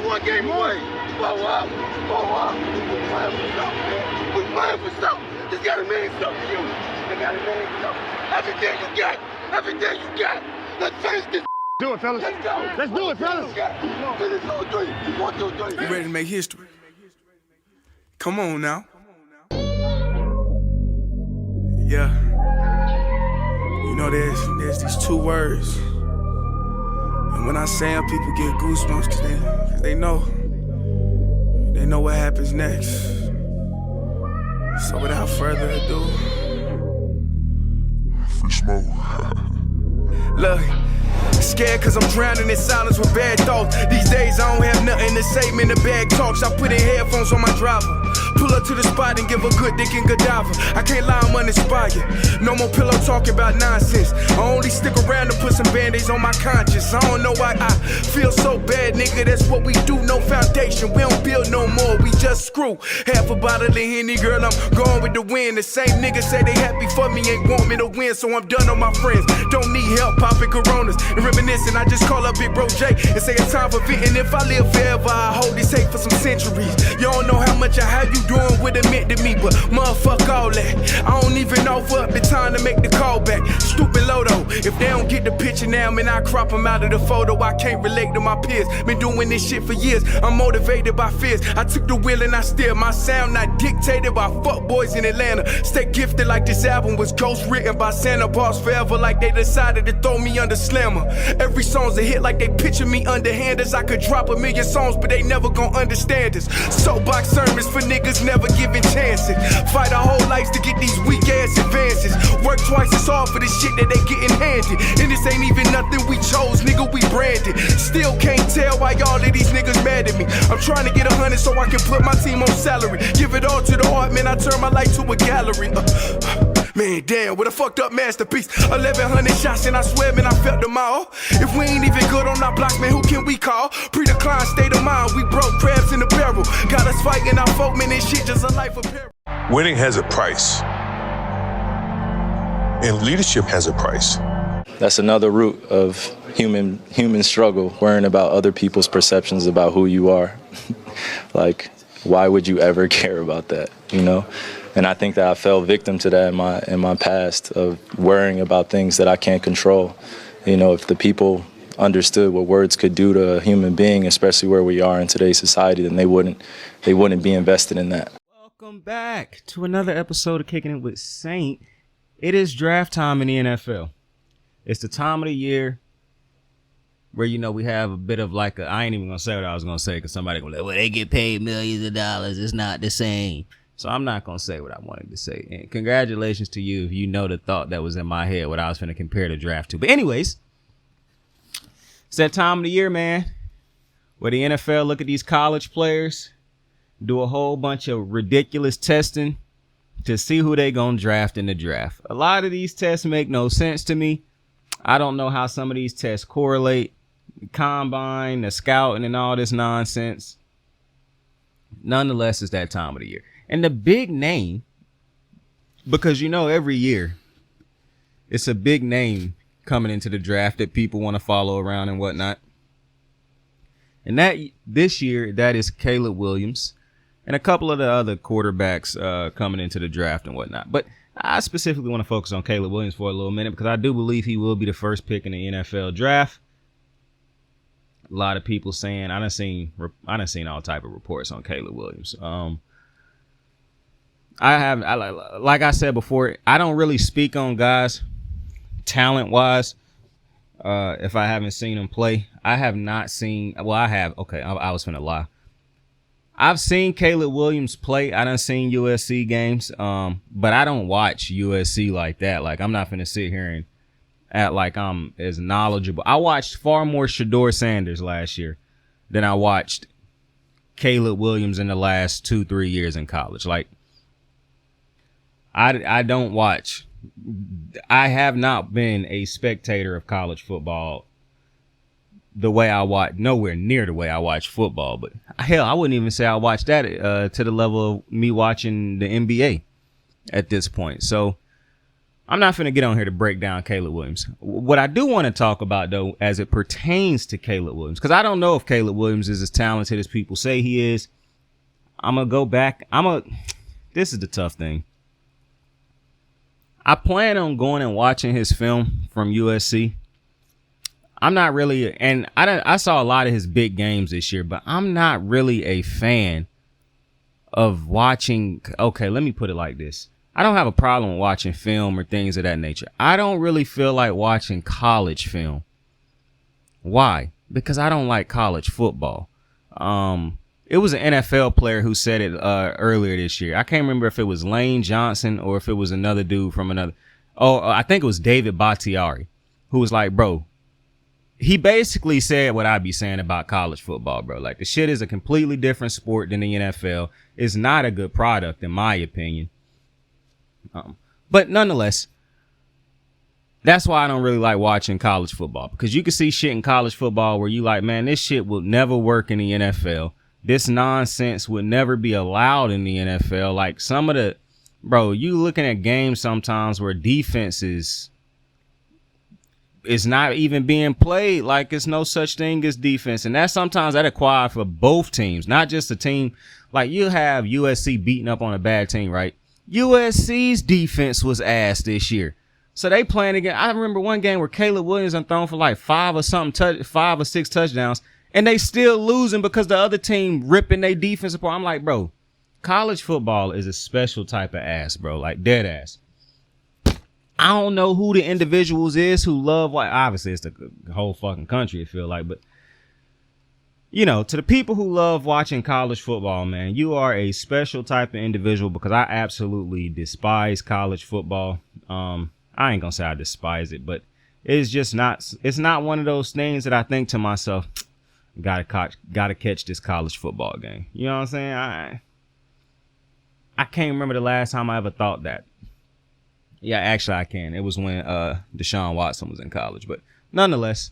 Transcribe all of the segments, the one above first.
one game away. Blow up. We're playing for something, man. We're playing for something. It's gotta mean something to you. It gotta mean something. Everything you got. Everything you got. Let's finish this. Do it, fellas. Let's go. Let's do it, fellas. Finish 2, 3. 1, 2, 3. You ready to make history? Come on now. Yeah. You know, there's these two words. And when I say them, people get goosebumps because they know what happens next. So without further ado, Free smoke. look. Scared cause I'm drowning in silence with bad thoughts. These days I don't have nothing to say, man, the bag talks. I put in headphones on my driver. Pull up to the spot and give a good dick and Godiva. I can't lie, I'm uninspired. No more pillow talking about nonsense. I only stick around to put some band-aids on my conscience. I don't know why I feel so bad, nigga. That's what we do, no foundation. We don't build no more, we just screw. Half a bottle of Henny, girl, I'm going with the wind. The same niggas say they happy for me, ain't want me to win. So I'm done on my friends. Don't need help popping Coronas and reminiscing. I just call up Big Bro J and say it's time for venting. If I live forever, I hold this hate for some centuries. You don't know how much I have you doing what it meant to me, but motherfuck all that. I don't even offer up the time to make the call back. Stupid Lodo, if they don't get the picture now, man, I crop them out of the photo. I can't relate to my peers. Been doing this shit for years. I'm motivated by fears. I took the wheel and I steer. My sound not dictated by fuck boys in Atlanta. Stay gifted like this album was ghost written by Santa. Boss forever like they decided to throw me under slammer. Every song's a hit like they picture me underhanders. I could drop 1,000,000 songs, but they never gon' understand us. Soapbox sermons for niggas never giving chances. Fight our whole lives to get these weak ass advances. Work twice as hard for the shit that they getting handed. And this ain't even nothing we chose, nigga, we branded. Still can't tell why all of these niggas mad at me. I'm trying to get 100 so I can put my team on salary. Give it all to the art, man, I turn my life to a gallery. Man, damn, what a fucked up masterpiece. 1,100 shots and I swear, man, I felt them all. If we ain't even good on our blocks, man, who can we call? Pre-decline state of mind, we broke crabs in the barrel. Got us fighting our folk, man, this shit just a life of peril. Winning has a price. And leadership has a price. That's another root of human struggle, worrying about other people's perceptions about who you are. Like, why would you ever care about that, you know? And I think that I fell victim to that in my past, of worrying about things that I can't control. You know, if the people understood what words could do to a human being, especially where we are in today's society, then they wouldn't be invested in that. Welcome back to another episode of Kicking It with Saint. It is draft time in the NFL. It's the time of the year where, you know, we have a bit of like I ain't even gonna say what I was gonna say because somebody gonna be like, well, they get paid millions of dollars. It's not the same. So I'm not going to say what I wanted to say. And congratulations to you if you know the thought that was in my head, what I was going to compare the draft to. But anyways, it's that time of the year, man, where the NFL look at these college players, do a whole bunch of ridiculous testing to see who they going to draft in the draft. A lot of these tests make no sense to me. I don't know how some of these tests correlate. The combine, the scouting, and all this nonsense. Nonetheless, it's that time of the year. And the big name, because, you know, every year it's a big name coming into the draft that people want to follow around and whatnot. And that this year, that is Caleb Williams and a couple of the other quarterbacks coming into the draft and whatnot. But I specifically want to focus on Caleb Williams for a little minute because I do believe he will be the first pick in the NFL draft. A lot of people saying, I done seen all type of reports on Caleb Williams. Like I said before, I don't really speak on guys talent-wise if I haven't seen them play. I have not seen, well, I have, okay, I was finna lie. I've seen Caleb Williams play. I done seen USC games, but I don't watch USC like that. Like, I'm not finna sit here and act like I'm as knowledgeable. I watched far more Shedeur Sanders last year than I watched Caleb Williams in the last 2-3 years in college. Like, I don't watch. I have not been a spectator of college football the way I watch, nowhere near the way I watch football. But hell, I wouldn't even say I watched that to the level of me watching the NBA at this point. So I'm not finna get on here to break down Caleb Williams. What I do want to talk about, though, as it pertains to Caleb Williams, because I don't know if Caleb Williams is as talented as people say he is. I'm going to go back. This is the tough thing. I plan on going and watching his film from USC. I'm not really, and I saw a lot of his big games this year, but I'm not really a fan of watching. Okay, let me put it like this. I don't have a problem watching film or things of that nature. I don't really feel like watching college film. Why? Because I don't like college football. It was an NFL player who said it earlier this year. I can't remember if it was Lane Johnson or if it was another dude from another. Oh, I think it was David Bakhtiari, who was like, bro, he basically said what I'd be saying about college football, bro. Like, the shit is a completely different sport than the NFL. It's not a good product, in my opinion. But nonetheless, that's why I don't really like watching college football, because you can see shit in college football where you like, man, this shit will never work in the NFL. This nonsense would never be allowed in the NFL. Like, some of the, bro, you looking at games sometimes where defense is not even being played. Like, it's no such thing as defense. And that sometimes that acquire for both teams, not just a team. Like, you have USC beating up on a bad team, right? USC's defense was ass this year. So they playing again. I remember one game where Caleb Williams done thrown for like 5 or 6 touchdowns, and they still losing because the other team ripping their defense apart. I'm like, bro, college football is a special type of ass, bro. Like, dead ass. I don't know who the individuals is who love, like, obviously it's the whole fucking country, I feel like, but you know, to the people who love watching college football, man, you are a special type of individual, because I absolutely despise college football. I ain't gonna say I despise it, but it's just not, it's not one of those things that I think to myself, gotta catch this college football game. You know what I'm saying? I can't remember the last time I ever thought that. Yeah, actually I can. It was when Deshaun Watson was in college. But nonetheless,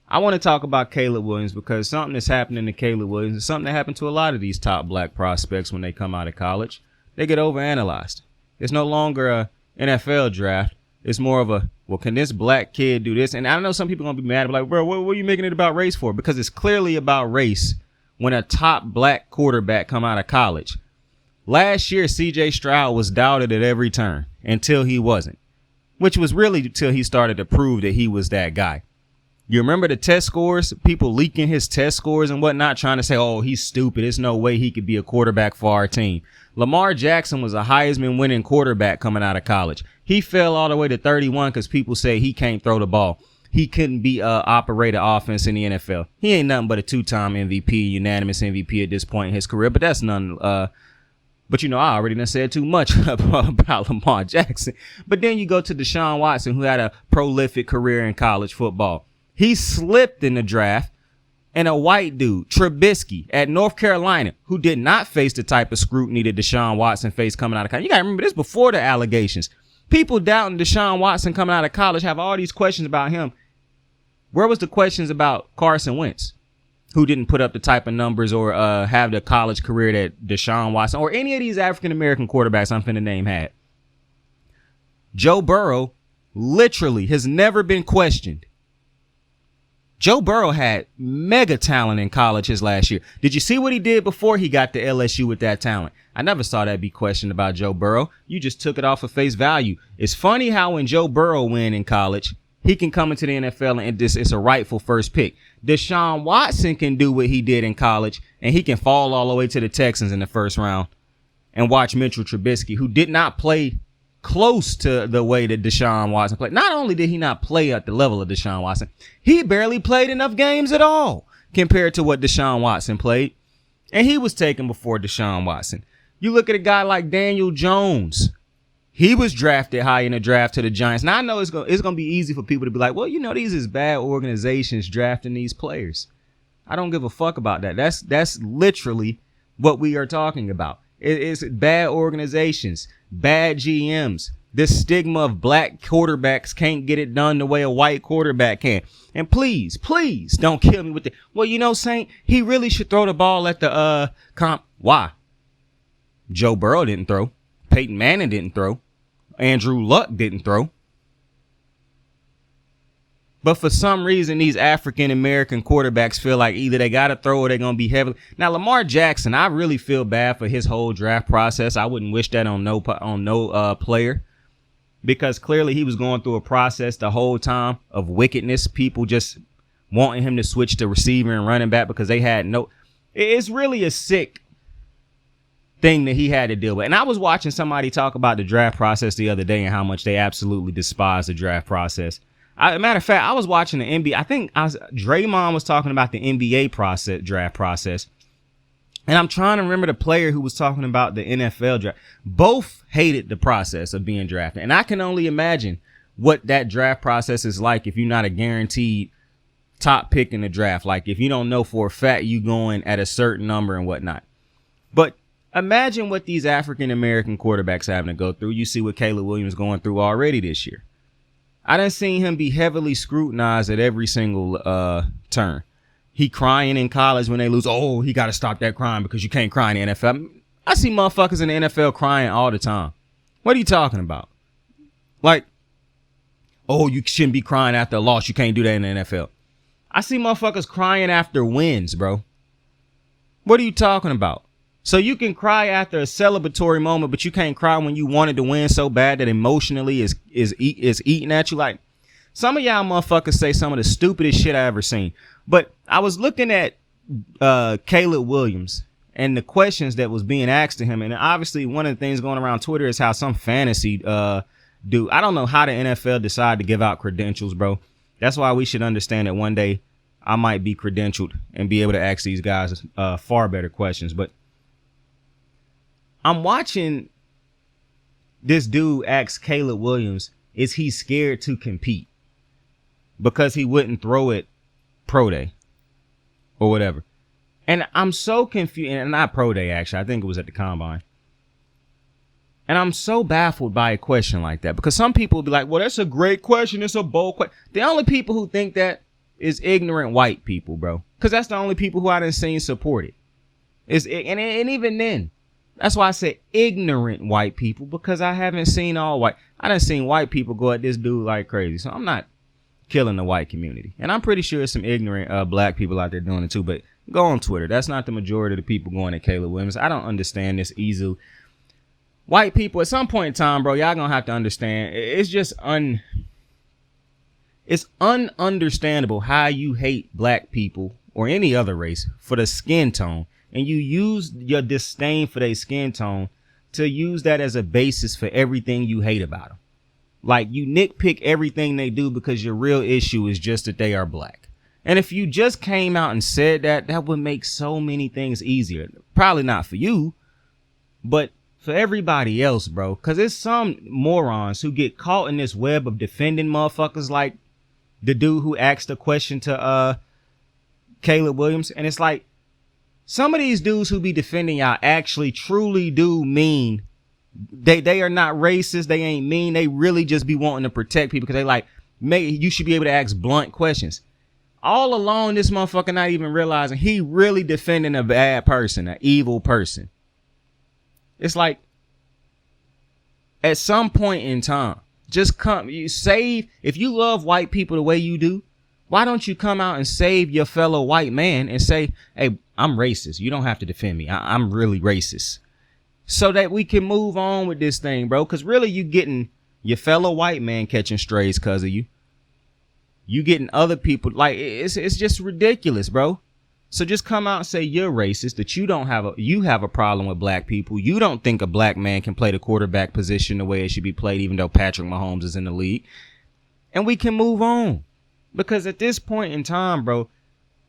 I want to talk about Caleb Williams, because something that's happening to Caleb Williams is something that happened to a lot of these top black prospects when they come out of college. They get overanalyzed. It's no longer a NFL draft. It's more of a, well, can this black kid do this? And I know some people are going to be mad, like, bro, what are you making it about race for? Because it's clearly about race when a top black quarterback come out of college. Last year, C.J. Stroud was doubted at every turn until he wasn't, which was really until he started to prove that he was that guy. You remember the test scores, people leaking his test scores and whatnot, trying to say, oh, he's stupid. There's no way he could be a quarterback for our team. Lamar Jackson was a Heisman winning quarterback coming out of college. He fell all the way to 31 because people say he can't throw the ball. He couldn't be operate an offense in the NFL. He ain't nothing but a 2-time MVP, unanimous MVP at this point in his career, but that's none. But, you know, I already done said too much about Lamar Jackson. But then you go to Deshaun Watson, who had a prolific career in college football. He slipped in the draft, and a white dude, Trubisky, at North Carolina, who did not face the type of scrutiny that Deshaun Watson faced coming out of college. You got to remember this before the allegations. People doubting Deshaun Watson coming out of college have all these questions about him. Where was the questions about Carson Wentz, who didn't put up the type of numbers or have the college career that Deshaun Watson or any of these African-American quarterbacks I'm finna name had? Joe Burrow literally has never been questioned. Joe Burrow had mega talent in college his last year. Did you see what he did before he got to LSU with that talent? I never saw that be questioned about Joe Burrow. You just took it off of face value. It's funny how when Joe Burrow win in college, he can come into the NFL and it's a rightful first pick. Deshaun Watson can do what he did in college, and he can fall all the way to the Texans in the first round and watch Mitchell Trubisky, who did not play close to the way that Deshaun Watson played. Not only did he not play at the level of Deshaun Watson, he barely played enough games at all compared to what Deshaun Watson played. And he was taken before Deshaun Watson. You look at a guy like Daniel Jones. He was drafted high in the draft to the Giants. Now, I know it's going to be easy for people to be like, well, you know, these is bad organizations drafting these players. I don't give a fuck about that. That's literally what we are talking about. It's bad organizations, bad GMs. This stigma of black quarterbacks can't get it done the way a white quarterback can. And please don't kill me with it. Well, you know, Saint, he really should throw the ball at the comp. Why? Joe Burrow didn't throw. Peyton Manning didn't throw. Andrew Luck didn't throw. But for some reason, these African-American quarterbacks feel like either they got to throw or they're going to be heavily. Now, Lamar Jackson, I really feel bad for his whole draft process. I wouldn't wish that on no player, because clearly he was going through a process the whole time of wickedness. People just wanting him to switch to receiver and running back because they had no. It's really a sick thing that he had to deal with. And I was watching somebody talk about the draft process the other day and how much they absolutely despise the draft process. Matter of fact, I was watching the NBA. I think Draymond was talking about the NBA draft process. And I'm trying to remember the player who was talking about the NFL draft. Both hated the process of being drafted. And I can only imagine what that draft process is like if you're not a guaranteed top pick in the draft. Like if you don't know for a fact you going at a certain number and whatnot. But imagine what these African-American quarterbacks having to go through. You see what Caleb Williams going through already this year. I done seen him be heavily scrutinized at every single turn. He crying in college when they lose. Oh, he got to stop that crying because you can't cry in the NFL. I see motherfuckers in the NFL crying all the time. What are you talking about? Like, oh, you shouldn't be crying after a loss. You can't do that in the NFL. I see motherfuckers crying after wins, bro. What are you talking about? So you can cry after a celebratory moment, but you can't cry when you wanted to win so bad that emotionally is eating at you. Like, some of y'all motherfuckers say some of the stupidest shit I ever seen. But I was looking at Caleb Williams and the questions that was being asked to him. And obviously one of the things going around Twitter is how some fantasy dude, I don't know how the NFL decided to give out credentials, bro. That's why we should understand that one day I might be credentialed and be able to ask these guys far better questions. But I'm watching this dude ask Caleb Williams, is he scared to compete because he wouldn't throw it pro day or whatever. And I'm so confused. And not pro day, actually. I think it was at the combine. And I'm so baffled by a question like that, because some people will be like, well, that's a great question. It's a bold question. The only people who think that is ignorant white people, bro. Because that's the only people who I done seen support it. And even then, that's why I say ignorant white people, because I haven't seen all white. I done seen white people go at this dude like crazy. So I'm not killing the white community. And I'm pretty sure there's some ignorant black people out there doing it too. But go on Twitter. That's not the majority of the people going at Caleb Williams. I don't understand this easily. White people, at some point in time, bro, y'all gonna have to understand. It's just it's ununderstandable how you hate black people or any other race for the skin tone. And you use your disdain for their skin tone to use that as a basis for everything you hate about them. Like, you nitpick everything they do because your real issue is just that they are black. And if you just came out and said that, that would make so many things easier. Probably not for you, but for everybody else, bro. Because there's some morons who get caught in this web of defending motherfuckers like the dude who asked a question to Caleb Williams. And it's like, some of these dudes who be defending y'all actually truly do mean they are not racist. They ain't mean. They really just be wanting to protect people because they like, you should be able to ask blunt questions. All along, this motherfucker not even realizing he really defending a bad person, an evil person. It's like, at some point in time, just come, you save. If you love white people the way you do, why don't you come out and save your fellow white man and say, hey, I'm racist. You don't have to defend me. I'm really racist. So that we can move on with this thing, bro. Because really, you getting your fellow white man catching strays because of you. You getting other people. Like, it's just ridiculous, bro. So just come out and say you're racist, that you have a problem with black people. You don't think a black man can play the quarterback position the way it should be played, even though Patrick Mahomes is in the league. And we can move on. Because at this point in time, bro,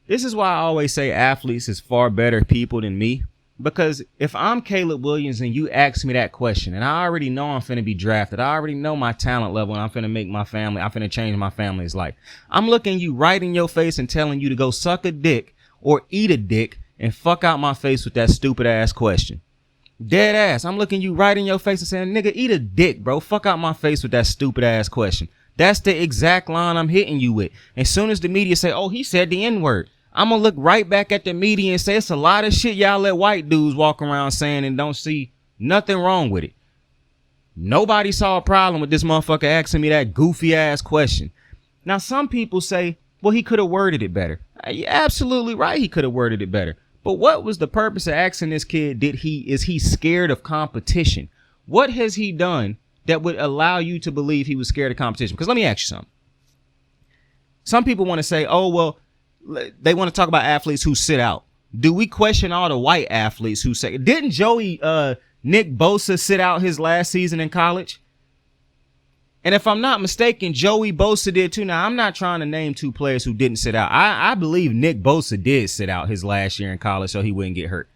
this is why I always say athletes is far better people than me. Because if I'm Caleb Williams and you ask me that question, and I already know I'm finna be drafted, I already know my talent level, and I'm finna change my family's life. I'm looking you right in your face and telling you to go suck a dick or eat a dick and fuck out my face with that stupid ass question. Dead ass. I'm looking you right in your face and saying, nigga, eat a dick, bro. Fuck out my face with that stupid ass question. That's the exact line I'm hitting you with. As soon as the media say, oh, he said the N-word, I'm going to look right back at the media and say, it's a lot of shit y'all let white dudes walk around saying and don't see nothing wrong with it. Nobody saw a problem with this motherfucker asking me that goofy ass question. Now, some people say, well, he could have worded it better. You're absolutely right. He could have worded it better. But what was the purpose of asking this kid? Is he scared of competition? What has he done that would allow you to believe he was scared of competition? Because let me ask you something. Some people want to say, oh, well, they want to talk about athletes who sit out. Do we question all the white athletes who say, didn't Nick Bosa sit out his last season in college? And if I'm not mistaken, Joey Bosa did too. Now, I'm not trying to name two players who didn't sit out. I believe Nick Bosa did sit out his last year in college so he wouldn't get hurt.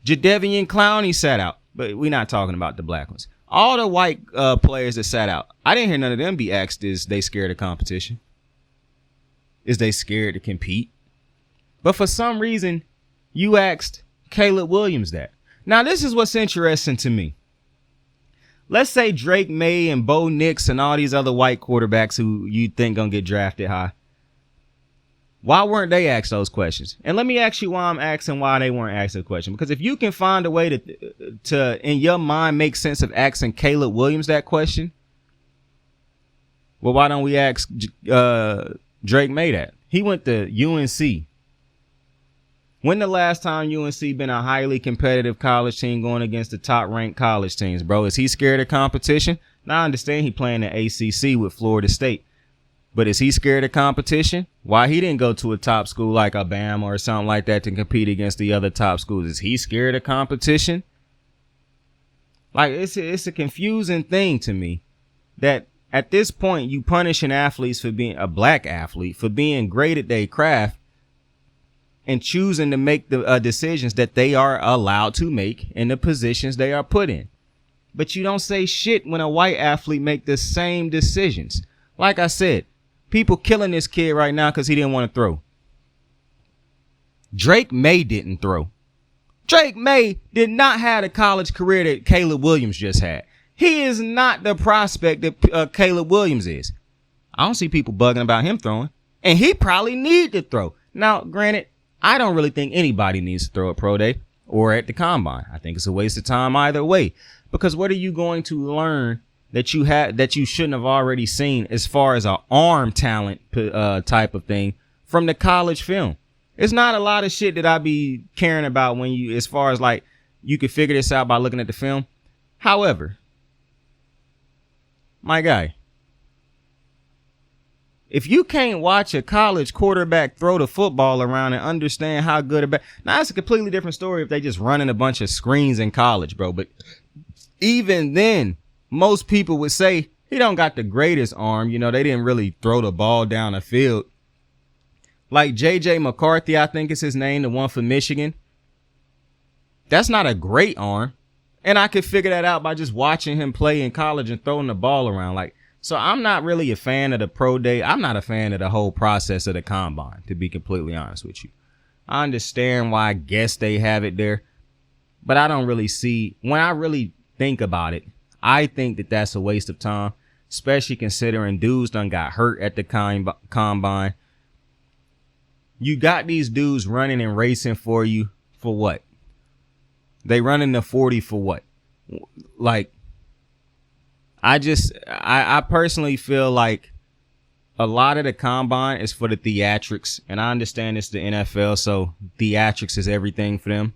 Jadeveon Clowney sat out, but we're not talking about the black ones. All the white players that sat out, I didn't hear none of them be asked, is they scared of competition? Is they scared to compete? But for some reason, you asked Caleb Williams that. Now, this is what's interesting to me. Let's say Drake May and Bo Nix and all these other white quarterbacks who you think gonna get drafted high. Why weren't they asked those questions? And let me ask you why I'm asking why they weren't asked the question. Because if you can find a way to in your mind make sense of asking Caleb Williams that question, well, why don't we ask Drake May that? He went to UNC. When the last time UNC been a highly competitive college team going against the top-ranked college teams, bro? Is he scared of competition? Now, I understand he playing the ACC with Florida State. But is he scared of competition? Why he didn't go to a top school like Alabama or something like that to compete against the other top schools? Is he scared of competition? Like, it's a confusing thing to me that at this point you punishing athletes for being a black athlete for being great at their craft and choosing to make the decisions that they are allowed to make in the positions they are put in. But you don't say shit when a white athlete make the same decisions. Like I said, people killing this kid right now because he didn't want to throw. Drake May didn't throw. Drake May did not have the college career that Caleb Williams just had. He is not the prospect that Caleb Williams is. I don't see people bugging about him throwing. And he probably need to throw. Now, granted, I don't really think anybody needs to throw at pro day or at the combine. I think it's a waste of time either way. Because what are you going to learn that you shouldn't have already seen as far as an arm talent type of thing from the college film? It's not a lot of shit that I be caring about when you, as far as like, you can figure this out by looking at the film. However, my guy, if you can't watch a college quarterback throw the football around and understand how good or bad, now that's a completely different story if they just running a bunch of screens in college, bro. But even then, most people would say he don't got the greatest arm. You know, they didn't really throw the ball down the field. Like J.J. McCarthy, I think is his name, the one for Michigan. That's not a great arm. And I could figure that out by just watching him play in college and throwing the ball around. Like, so I'm not really a fan of the pro day. I'm not a fan of the whole process of the combine, to be completely honest with you. I understand why I guess they have it there, but I don't really see, when I really think about it, I think that that's a waste of time, especially considering dudes done got hurt at the combine. You got these dudes running and racing for you for what? They running the 40 for what? Like, I personally feel like a lot of the combine is for the theatrics, and I understand it's the NFL, so theatrics is everything for them.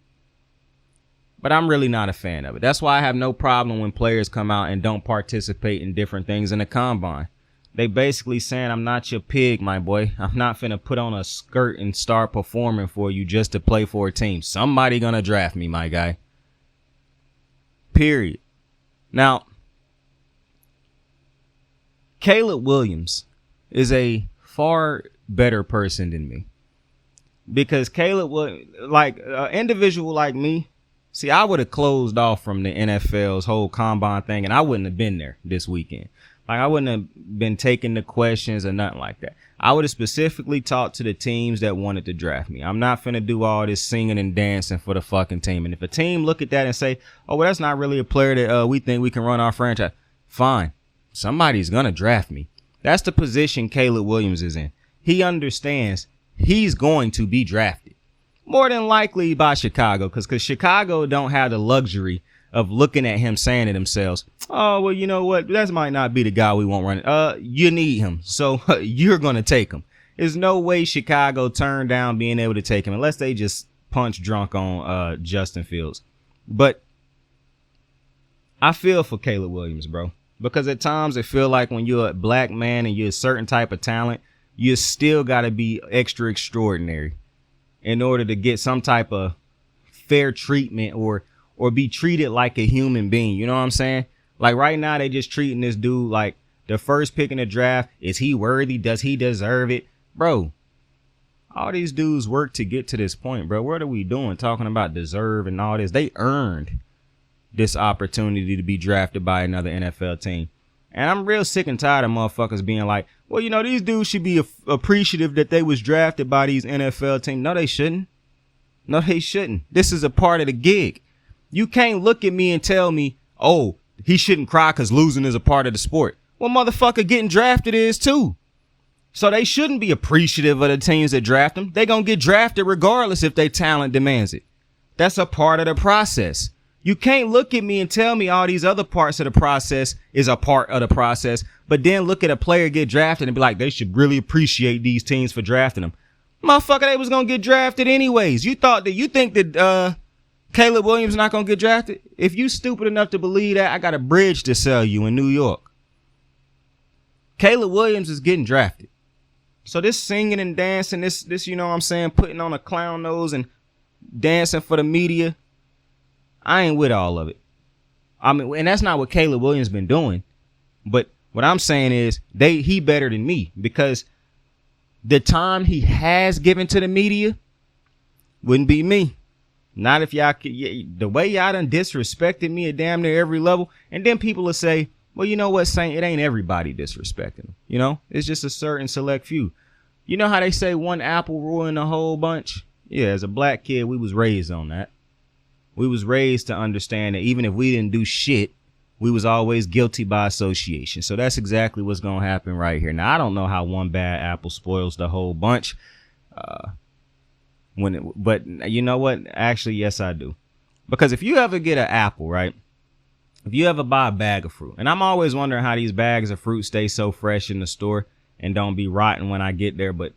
But I'm really not a fan of it. That's why I have no problem when players come out and don't participate in different things in the combine. They basically saying, I'm not your pig, my boy. I'm not finna put on a skirt and start performing for you just to play for a team. Somebody gonna draft me, my guy. Period. Now, Caleb Williams is a far better person than me, because Caleb was like an individual like me. See, I would have closed off from the NFL's whole combine thing, and I wouldn't have been there this weekend. Like, I wouldn't have been taking the questions or nothing like that. I would have specifically talked to the teams that wanted to draft me. I'm not finna do all this singing and dancing for the fucking team. And if a team look at that and say, oh, well, that's not really a player that we think we can run our franchise, fine. Somebody's gonna draft me. That's the position Caleb Williams is in. He understands he's going to be drafted. More than likely by Chicago, because Chicago don't have the luxury of looking at him saying to themselves, oh, well, you know what? That might not be the guy we want running. You need him. So you're going to take him. There's no way Chicago turned down being able to take him unless they just punch drunk on Justin Fields. But I feel for Caleb Williams, bro, because at times it feel like when you're a black man and you're a certain type of talent, you still got to be extra extraordinary in order to get some type of fair treatment or be treated like a human being. You know what I'm saying? Like right now, they just treating this dude like the first pick in the draft. Is he worthy? Does he deserve it? Bro, all these dudes work to get to this point, bro. What are we doing talking about deserve and all this? They earned this opportunity to be drafted by another NFL team. And I'm real sick and tired of motherfuckers being like, well, you know, these dudes should be appreciative that they was drafted by these NFL teams. No, they shouldn't. No, they shouldn't. This is a part of the gig. You can't look at me and tell me, oh, he shouldn't cry because losing is a part of the sport. Well, motherfucker, getting drafted is too. So they shouldn't be appreciative of the teams that draft them. They gonna get drafted regardless if their talent demands it. That's a part of the process. You can't look at me and tell me all these other parts of the process is a part of the process, but then look at a player get drafted and be like, they should really appreciate these teams for drafting them. Motherfucker, they was gonna get drafted anyways. You think that Caleb Williams not gonna get drafted? If you stupid enough to believe that, I got a bridge to sell you in New York. Caleb Williams is getting drafted. So this singing and dancing, this, you know what I'm saying, putting on a clown nose and dancing for the media, I ain't with all of it. I mean, and that's not what Caleb Williams been doing. But what I'm saying is he better than me, because the time he has given to the media wouldn't be me. Not if y'all, the way y'all done disrespected me at damn near every level. And then people will say, well, you know what, Saint, it ain't everybody disrespecting him. You know, it's just a certain select few. You know how they say one apple ruined a whole bunch? Yeah, as a black kid, we was raised on that. We was raised to understand that even if we didn't do shit, we was always guilty by association. So that's exactly what's going to happen right here. Now, I don't know how one bad apple spoils the whole bunch. But you know what? Actually, yes, I do. Because if you ever get an apple, right? If you ever buy a bag of fruit, and I'm always wondering how these bags of fruit stay so fresh in the store and don't be rotten when I get there, but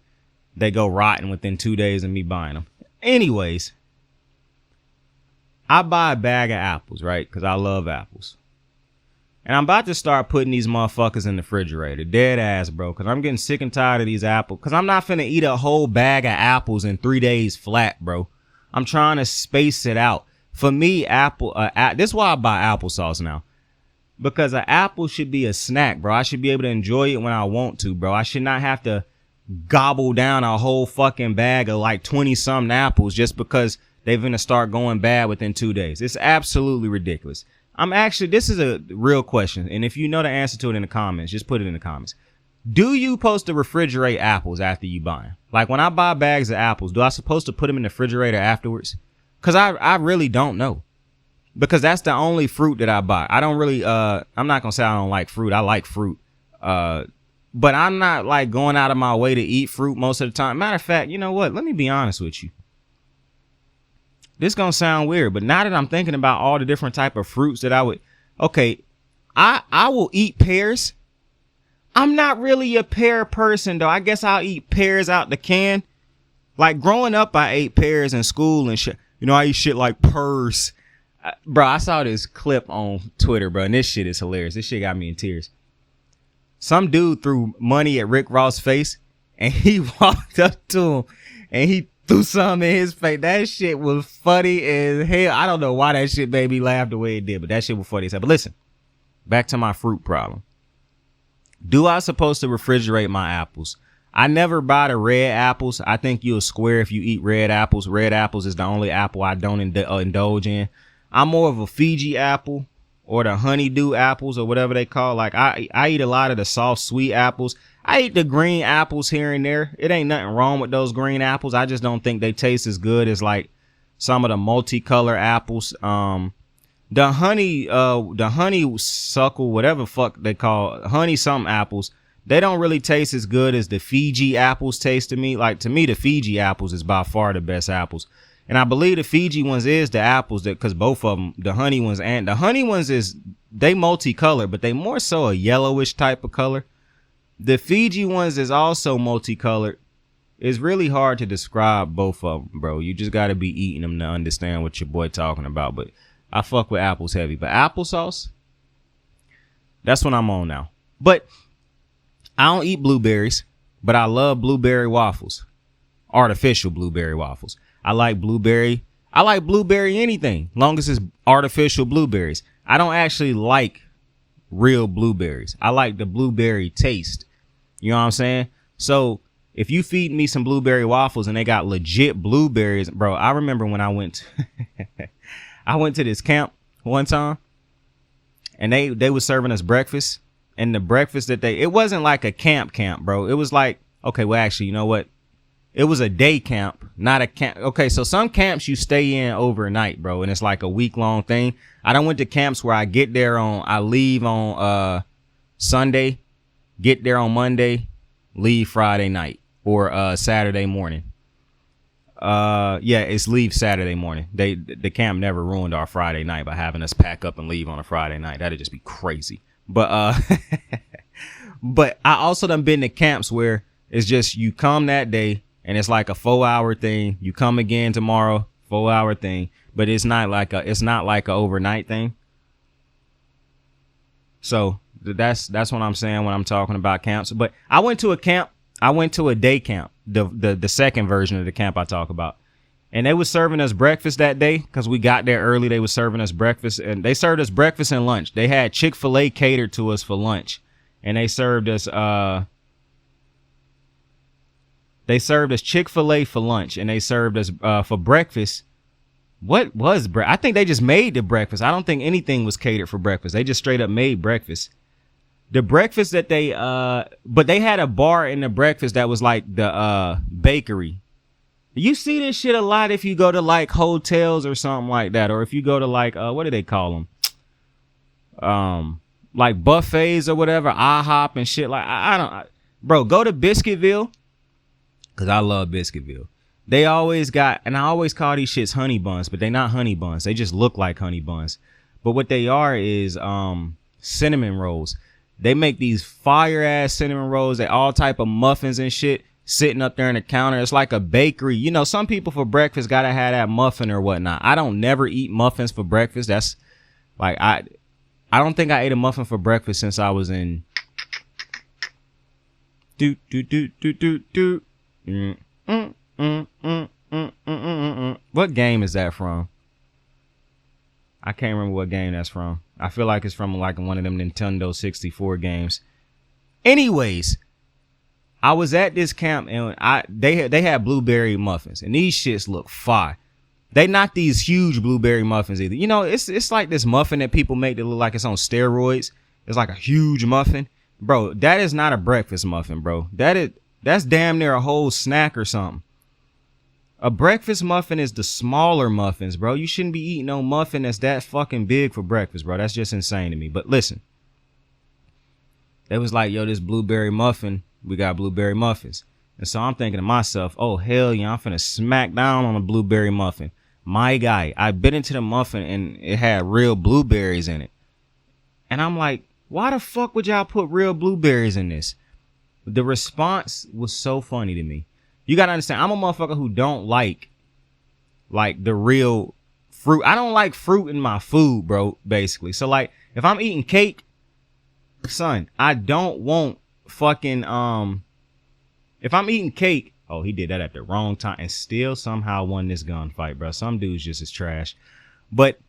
they go rotten within 2 days of me buying them. Anyways, I buy a bag of apples, right? Because I love apples. And I'm about to start putting these motherfuckers in the refrigerator. Dead ass, bro. Because I'm getting sick and tired of these apples. Because I'm not finna eat a whole bag of apples in 3 days flat, bro. I'm trying to space it out. For me, this is why I buy applesauce now. Because an apple should be a snack, bro. I should be able to enjoy it when I want to, bro. I should not have to gobble down a whole fucking bag of like 20-something apples just because they're going to start going bad within 2 days. It's absolutely ridiculous. This is a real question. And if you know the answer to it in the comments, just put it in the comments. Do you supposed to refrigerate apples after you buy them? Like when I buy bags of apples, do I supposed to put them in the refrigerator afterwards? Because I really don't know. Because that's the only fruit that I buy. I don't really, I'm not going to say I don't like fruit. I like fruit. But I'm not like going out of my way to eat fruit most of the time. Matter of fact, you know what? Let me be honest with you. This going to sound weird, but now that I'm thinking about all the different type of fruits that I would, okay, I will eat pears. I'm not really a pear person though. I guess I'll eat pears out the can. Like growing up, I ate pears in school and shit. You know, I eat shit like pears. Bro, I saw this clip on Twitter, bro, and this shit is hilarious. This shit got me in tears. Some dude threw money at Rick Ross' face, and he walked up to him, and he threw something in his face. That shit was funny as hell. I don't know why that shit made me laugh the way it did, but that shit was funny as hell. But listen, back to my fruit problem. Do I supposed to refrigerate my apples? I never buy the red apples. I think you'll square if you eat red apples. Red apples is the only apple I don't indulge in. I'm more of a Fiji apple or the honeydew apples or whatever they call. Like I eat a lot of the soft, sweet apples. I eat the green apples here and there. It ain't nothing wrong with those green apples. I just don't think they taste as good as like some of the multicolor apples. The honeysuckle, whatever fuck they call honey something apples. They don't really taste as good as the Fiji apples taste to me. Like to me, the Fiji apples is by far the best apples. And I believe the Fiji ones is the apples, that because both of them, the honey ones and the honey ones is they multicolored, but they more so a yellowish type of color. The Fiji ones is also multicolored. It's really hard to describe both of them, bro. You just got to be eating them to understand what your boy talking about. But I fuck with apples heavy. But applesauce, that's what I'm on now. But I don't eat blueberries, but I love blueberry waffles. Artificial blueberry waffles. I like blueberry anything, long as it's artificial blueberries. I don't actually like real blueberries. I like the blueberry taste. You know what I'm saying? So if you feed me some blueberry waffles and they got legit blueberries, bro, I remember when I went to this camp one time and they was serving us breakfast, and the breakfast that it wasn't like a camp, bro. It was like, okay, well, actually, you know what? It was a day camp, not a camp. Okay, so some camps you stay in overnight, bro, and it's like a week-long thing. I done went to camps where I leave on Sunday, get there on Monday, leave Friday night or Saturday morning. It's leave Saturday morning. The camp never ruined our Friday night by having us pack up and leave on a Friday night. That'd just be crazy. But but I also done been to camps where it's just you come that day and it's like a 4-hour thing. You come again tomorrow, 4-hour thing. But it's not like a overnight thing. So that's what I'm saying when I'm talking about camps. But I went to a camp. I went to a day camp, the second version of the camp I talk about. And they was serving us breakfast that day because we got there early. They was serving us breakfast, and they served us breakfast and lunch. They had Chick-fil-A catered to us for lunch, and they served us Chick-fil-A for lunch, and they served us for breakfast. What was I think they just made the breakfast. I don't think anything was catered for breakfast. They just straight up made breakfast. The breakfast that but they had a bar in the breakfast that was like the bakery. You see this shit a lot if you go to like hotels or something like that, or if you go to like what do they call them? Like buffets or whatever, IHOP and shit. Like I don't, bro. Go to Biscuitville, cause I love Biscuitville. They always got, and I always call these shits honey buns, but they not honey buns. They just look like honey buns. But what they are is cinnamon rolls. They make these fire ass cinnamon rolls. They all type of muffins and shit sitting up there in the counter. It's like a bakery. You know, some people for breakfast gotta have that muffin or whatnot. I don't never eat muffins for breakfast. That's like I don't think I ate a muffin for breakfast since I was in What game is that from? I can't remember what game that's from. I feel like it's from like one of them Nintendo 64 games. Anyways, I was at this camp and they had blueberry muffins, and these shits look fire. They not these huge blueberry muffins either. You know, it's like this muffin that people make that look like it's on steroids. It's like a huge muffin. Bro, that is not a breakfast muffin, bro. That's damn near a whole snack or something. A breakfast muffin is the smaller muffins, bro. You shouldn't be eating no muffin that's that fucking big for breakfast, bro. That's just insane to me. But listen, they was like, yo, this blueberry muffin, we got blueberry muffins. And so I'm thinking to myself, oh, hell yeah, I'm finna smack down on a blueberry muffin. My guy, I bit into the muffin and it had real blueberries in it. And I'm like, why the fuck would y'all put real blueberries in this? The response was so funny to me. You gotta understand, I'm a motherfucker who don't like the real fruit. I don't like fruit in my food, bro, basically. So like, if I'm eating cake, son, I don't want fucking, if I'm eating cake, oh, he did that at the wrong time and still somehow won this gunfight, bro. Some dudes just is trash. But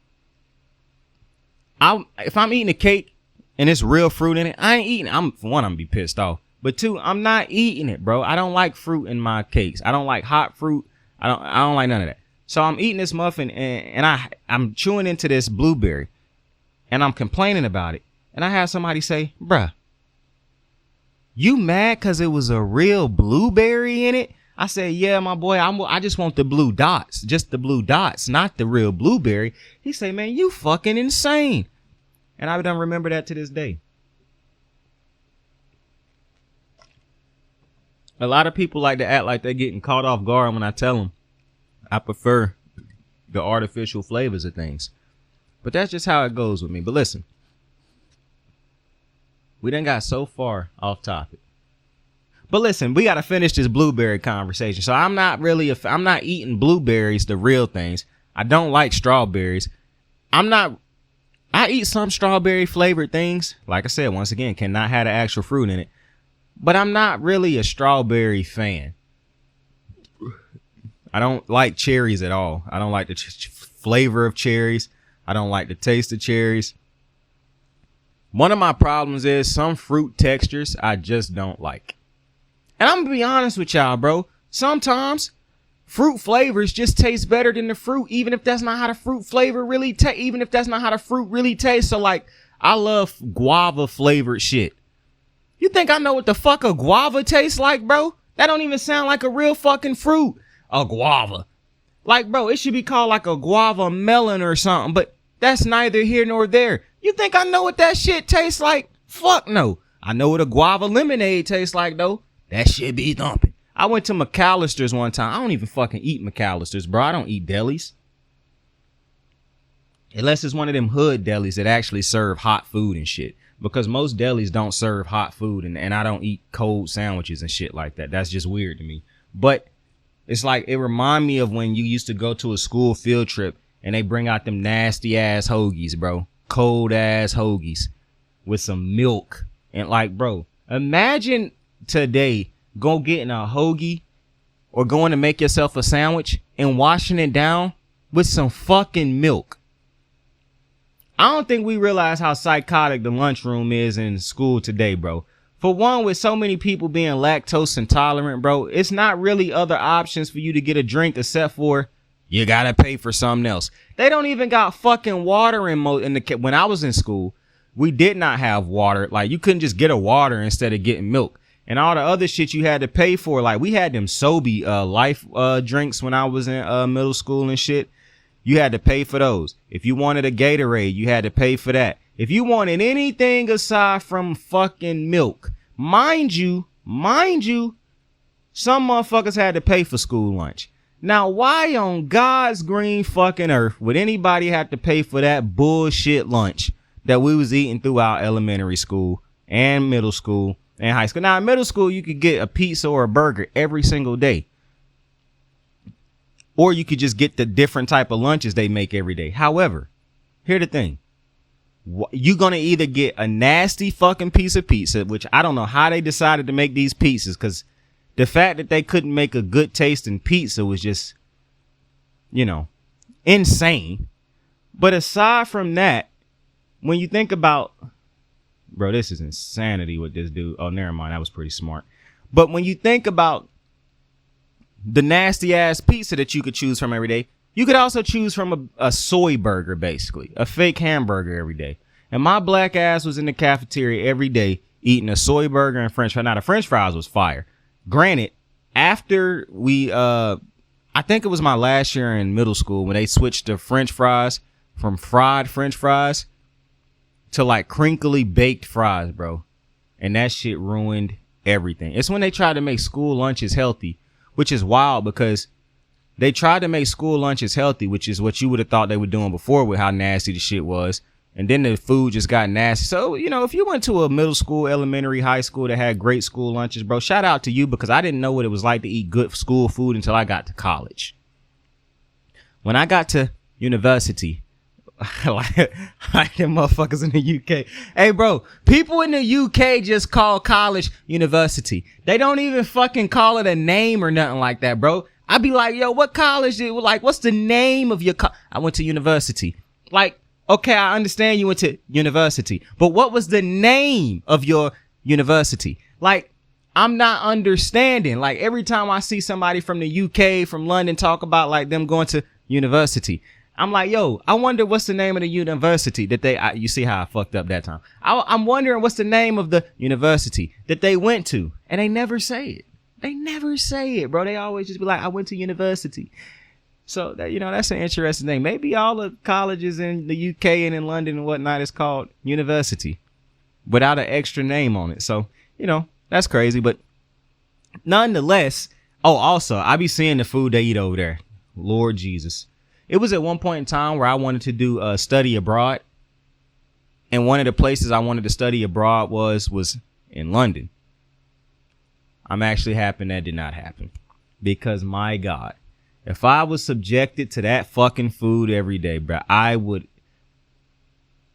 if I'm eating a cake and it's real fruit in it, I ain't eating it. For one, I'm gonna be pissed off. But two, I'm not eating it, bro. I don't like fruit in my cakes. I don't like hot fruit. I don't like none of that. So I'm eating this muffin and I'm chewing into this blueberry and I'm complaining about it. And I have somebody say, bruh, you mad because it was a real blueberry in it? I said, yeah, my boy, I just want the blue dots, just the blue dots, not the real blueberry. He say, man, you fucking insane. And I don't remember that to this day. A lot of people like to act like they're getting caught off guard when I tell them I prefer the artificial flavors of things. But that's just how it goes with me. But listen, we done got so far off topic. But listen, we got to finish this blueberry conversation. So I'm not eating blueberries, the real things. I don't like strawberries. I eat some strawberry flavored things. Like I said, once again, cannot have the actual fruit in it. But I'm not really a strawberry fan. I don't like cherries at all. I don't like the flavor of cherries. I don't like the taste of cherries. One of my problems is some fruit textures I just don't like. And I'm going to be honest with y'all, bro. Sometimes fruit flavors just taste better than the fruit, even if that's not how the fruit flavor really tastes, even if that's not how the fruit really tastes. So, like, I love guava flavored shit. You think I know what the fuck a guava tastes like, bro? That don't even sound like a real fucking fruit. A guava. Like, bro, it should be called like a guava melon or something, but that's neither here nor there. You think I know what that shit tastes like? Fuck no. I know what a guava lemonade tastes like, though. That shit be thumping. I went to McAllister's one time. I don't even fucking eat McAllister's, bro. I don't eat delis. Unless it's one of them hood delis that actually serve hot food and shit. Because most delis don't serve hot food, and I don't eat cold sandwiches and shit like that. That's just weird to me. But it's like, it remind me of when you used to go to a school field trip and they bring out them nasty ass hoagies, bro. Cold ass hoagies with some milk. And like, bro, imagine today go getting a hoagie or going to make yourself a sandwich and washing it down with some fucking milk. I don't think we realize how psychotic the lunchroom is in school today, bro. For one, with so many people being lactose intolerant, bro, it's not really other options for you to get a drink except for you gotta pay for something else. They don't even got fucking water in the when I was in school, we did not have water. Like, you couldn't just get a water instead of getting milk. And all the other shit you had to pay for. Like, we had them Sobe life drinks when I was in middle school and shit. You had to pay for those. If you wanted a Gatorade, you had to pay for that. If you wanted anything aside from fucking milk, mind you, some motherfuckers had to pay for school lunch. Now, why on God's green fucking earth would anybody have to pay for that bullshit lunch that we was eating throughout elementary school and middle school and high school? Now, in middle school, you could get a pizza or a burger every single day. Or you could just get the different type of lunches they make every day. However, here's the thing. You're going to either get a nasty fucking piece of pizza, which I don't know how they decided to make these pizzas, because the fact that they couldn't make a good tasting pizza was just, insane. But aside from that, when you think about, bro, this is insanity with this dude. Oh, never mind. That was pretty smart. But when you think about the nasty ass pizza that you could choose from every day, you could also choose from a soy burger, basically a fake hamburger every day. And my black ass was in the cafeteria every day eating a soy burger and french fry. Now, the french fries was fire. Granted, after we, I think it was my last year in middle school when they switched the french fries from fried french fries to like crinkly baked fries, bro. And that shit ruined everything. It's when they tried to make school lunches healthy, which is wild because they tried to make school lunches healthy, which is what you would have thought they were doing before with how nasty the shit was. And then the food just got nasty. So, if you went to a middle school, elementary, high school that had great school lunches, bro, shout out to you, because I didn't know what it was like to eat good school food until I got to college. When I got to university, like them motherfuckers in the UK. Hey, bro, people in the UK just call college university. They don't even fucking call it a name or nothing like that, bro. I'd be like, yo, what college did, like, what's the name of your I went to university. Like, okay, I understand you went to university, but what was the name of your university? Like, I'm not understanding. Like, every time I see somebody from the UK, from London, talk about like them going to university, I'm like, yo, I wonder what's the name of the university that you see how I fucked up that time. I'm wondering what's the name of the university that they went to, and they never say it. They never say it, bro. They always just be like, I went to university. So that, that's an interesting thing. Maybe all the colleges in the UK and in London and whatnot is called university without an extra name on it. So, that's crazy. But nonetheless, also, I be seeing the food they eat over there. Lord Jesus. It was at one point in time where I wanted to do a study abroad. And one of the places I wanted to study abroad was in London. I'm actually happy that did not happen. Because my God, if I was subjected to that fucking food every day, bro, I would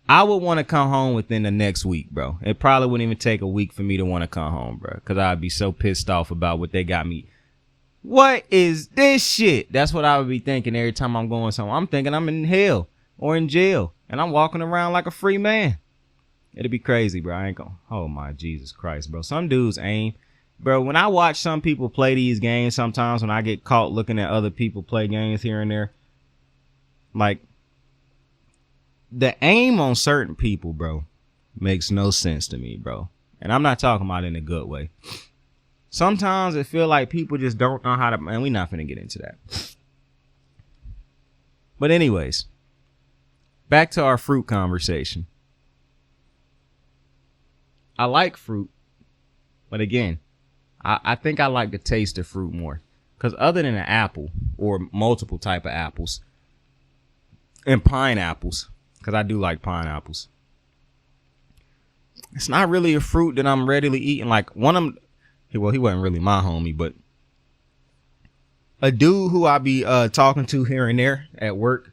want to come home within the next week, bro. It probably wouldn't even take a week for me to want to come home, bro. Because I'd be so pissed off about what they got me. What is this shit? That's what I would be thinking every time I'm going somewhere. I'm thinking I'm in hell or in jail. And I'm walking around like a free man. It'd be crazy, bro. I ain't gonna. Oh, my Jesus Christ, bro. Some dudes aim. Bro, when I watch some people play these games, sometimes when I get caught looking at other people play games here and there, like, the aim on certain people, bro, makes no sense to me, bro. And I'm not talking about it in a good way. Sometimes it feel like people just don't know how to, and we're not finna get into that. But anyways, back to our fruit conversation. I like fruit, but again, I think I like the taste of fruit more. Because other than an apple or multiple type of apples and pineapples, because I do like pineapples, it's not really a fruit that I'm readily eating. Like one of them, well, he wasn't really my homie, but a dude who I be talking to here and there at work.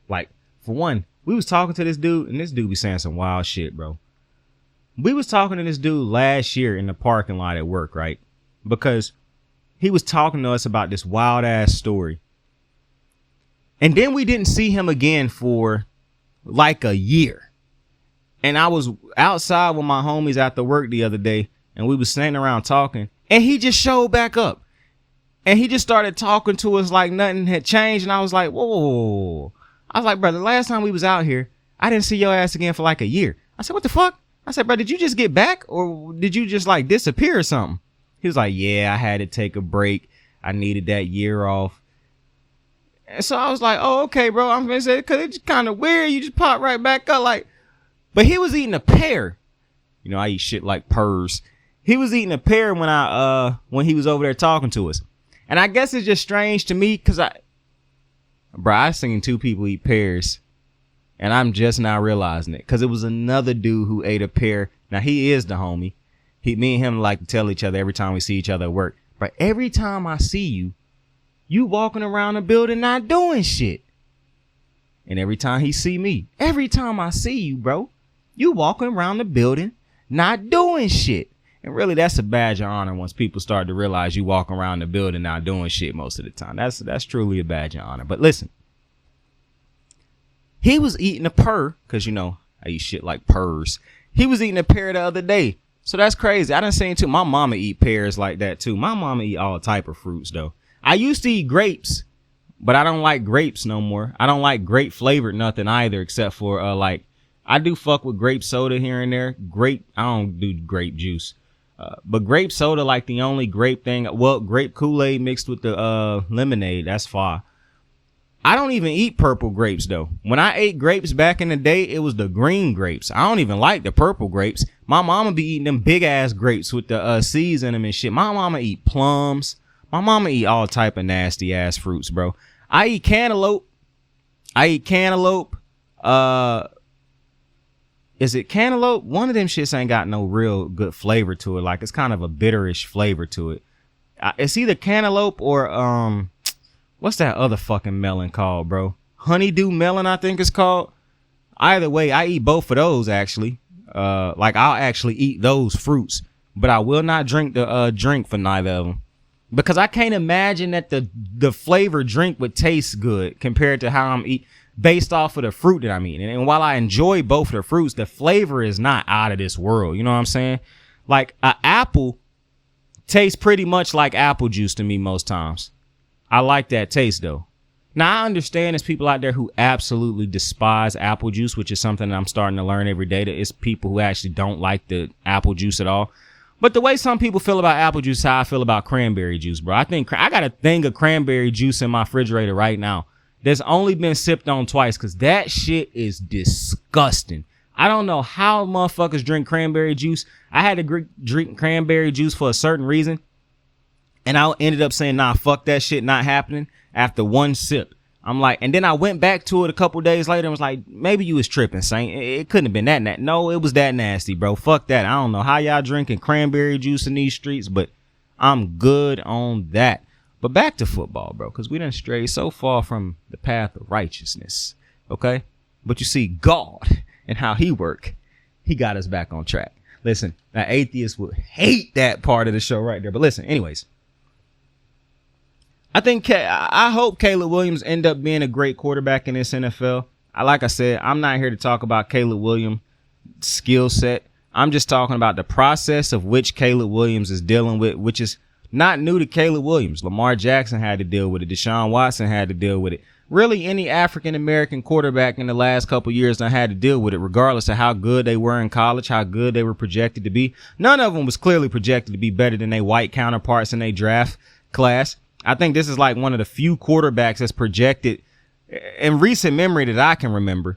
Like, for one, we was talking to this dude, and this dude be saying some wild shit, bro. We was talking to this dude last year in the parking lot at work, right? Because he was talking to us about this wild ass story. And then we didn't see him again for like a year. And I was outside with my homies after work the other day, and we was standing around talking, and he just showed back up. And he just started talking to us like nothing had changed. And I was like, whoa. I was like, brother, last time we was out here, I didn't see your ass again for like a year. I said, what the fuck? I said, bro, did you just get back, or did you just like disappear or something? He was like, yeah, I had to take a break. I needed that year off. And so I was like, oh, okay, bro. I'm gonna say, because it's kind of weird. You just pop right back up. Like, but he was eating a pear. You know, I eat shit like pears. He was eating a pear when he was over there talking to us. And I guess it's just strange to me because I seen two people eat pears. And I'm just now realizing it because it was another dude who ate a pear. Now, he is the homie. Me and him like to tell each other every time we see each other at work. But every time I see you, you walking around the building not doing shit. And every time he see me, every time I see you, bro, you walking around the building not doing shit. And really, that's a badge of honor once people start to realize you walking around the building not doing shit most of the time. That's truly a badge of honor. But listen. He was eating a pear, because, you know, I eat shit like pears. He was eating a pear the other day. So that's crazy. I done seen too. My mama eat pears like that too. My mama eat all type of fruits though. I used to eat grapes, but I don't like grapes no more. I don't like grape flavored nothing either, except for like I do fuck with grape soda here and there. I don't do grape juice. But grape soda, like the only grape thing. Well, grape Kool-Aid mixed with the lemonade. That's fine. I don't even eat purple grapes, though. When I ate grapes back in the day, it was the green grapes. I don't even like the purple grapes. My mama be eating them big-ass grapes with the seeds in them and shit. My mama eat plums. My mama eat all type of nasty-ass fruits, bro. I eat cantaloupe. Is it cantaloupe? One of them shits ain't got no real good flavor to it. Like, it's kind of a bitterish flavor to it. It's either cantaloupe or, what's that other fucking melon called, bro? Honeydew melon, I think it's called. Either way, I eat both of those, actually. Like, I'll actually eat those fruits. But I will not drink the drink for neither of them. Because I can't imagine that the flavored drink would taste good compared to how I'm eating, based off of the fruit that I'm eating. And while I enjoy both of the fruits, the flavor is not out of this world. You know what I'm saying? Like, an apple tastes pretty much like apple juice to me most times. I like that taste, though. Now, I understand there's people out there who absolutely despise apple juice, which is something that I'm starting to learn every day. That it's people who actually don't like the apple juice at all. But the way some people feel about apple juice, how I feel about cranberry juice, bro. I think I got a thing of cranberry juice in my refrigerator right now that's only been sipped on twice because that shit is disgusting. I don't know how motherfuckers drink cranberry juice. I had to drink cranberry juice for a certain reason. And I ended up saying, nah, fuck that shit not happening after one sip. I'm like, and then I went back to it a couple days later and was like, maybe you was tripping, Saint. It couldn't have been that nasty. No, it was that nasty, bro. Fuck that. I don't know how y'all drinking cranberry juice in these streets, but I'm good on that. But back to football, bro, because we done strayed so far from the path of righteousness, okay? But you see, God and how he work, he got us back on track. Listen, now atheists would hate that part of the show right there. But listen, anyways. I hope Caleb Williams end up being a great quarterback in this NFL. Like I said, I'm not here to talk about Caleb Williams' skill set. I'm just talking about the process of which Caleb Williams is dealing with, which is not new to Caleb Williams. Lamar Jackson had to deal with it. Deshaun Watson had to deal with it. Really, any African-American quarterback in the last couple years done had to deal with it, regardless of how good they were in college, how good they were projected to be. None of them was clearly projected to be better than their white counterparts in their draft class. I think this is like one of the few quarterbacks that's projected in recent memory that I can remember,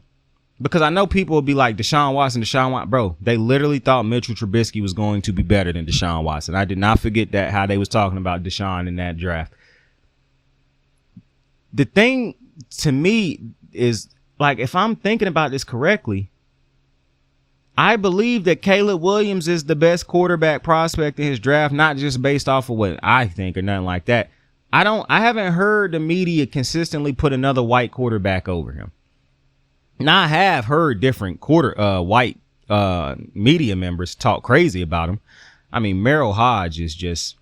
because I know people will be like Deshaun Watson, bro. They literally thought Mitchell Trubisky was going to be better than Deshaun Watson. I did not forget that, how they was talking about Deshaun in that draft. The thing to me is, like, if I'm thinking about this correctly, I believe that Caleb Williams is the best quarterback prospect in his draft, not just based off of what I think or nothing like that. I haven't heard the media consistently put another white quarterback over him. Now, I have heard different white media members talk crazy about him. I mean, Merrill Hodge is just,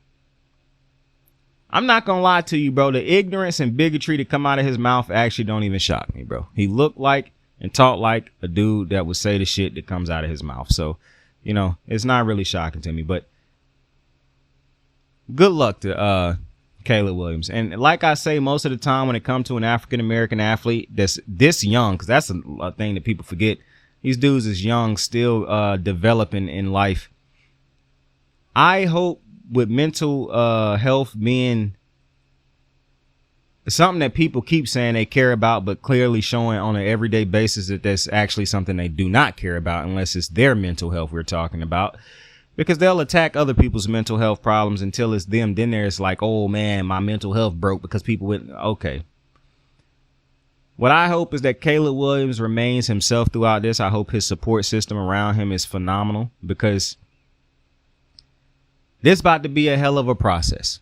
I'm not going to lie to you, bro. The ignorance and bigotry that come out of his mouth actually don't even shock me, bro. He looked like and talked like a dude that would say the shit that comes out of his mouth. So, you know, it's not really shocking to me, but good luck to Caleb Williams. And like I say, most of the time when it comes to an African-American athlete that's this young, because that's a thing that people forget, these dudes is young, still developing in life. I hope with mental health being something that people keep saying they care about, but clearly showing on an everyday basis that that's actually something they do not care about, unless it's their mental health we're talking about. Because they'll attack other people's mental health problems until it's them. Then there's like, oh man, my mental health broke because people went, okay. What I hope is that Caleb Williams remains himself throughout this. I hope his support system around him is phenomenal, because this about to be a hell of a process.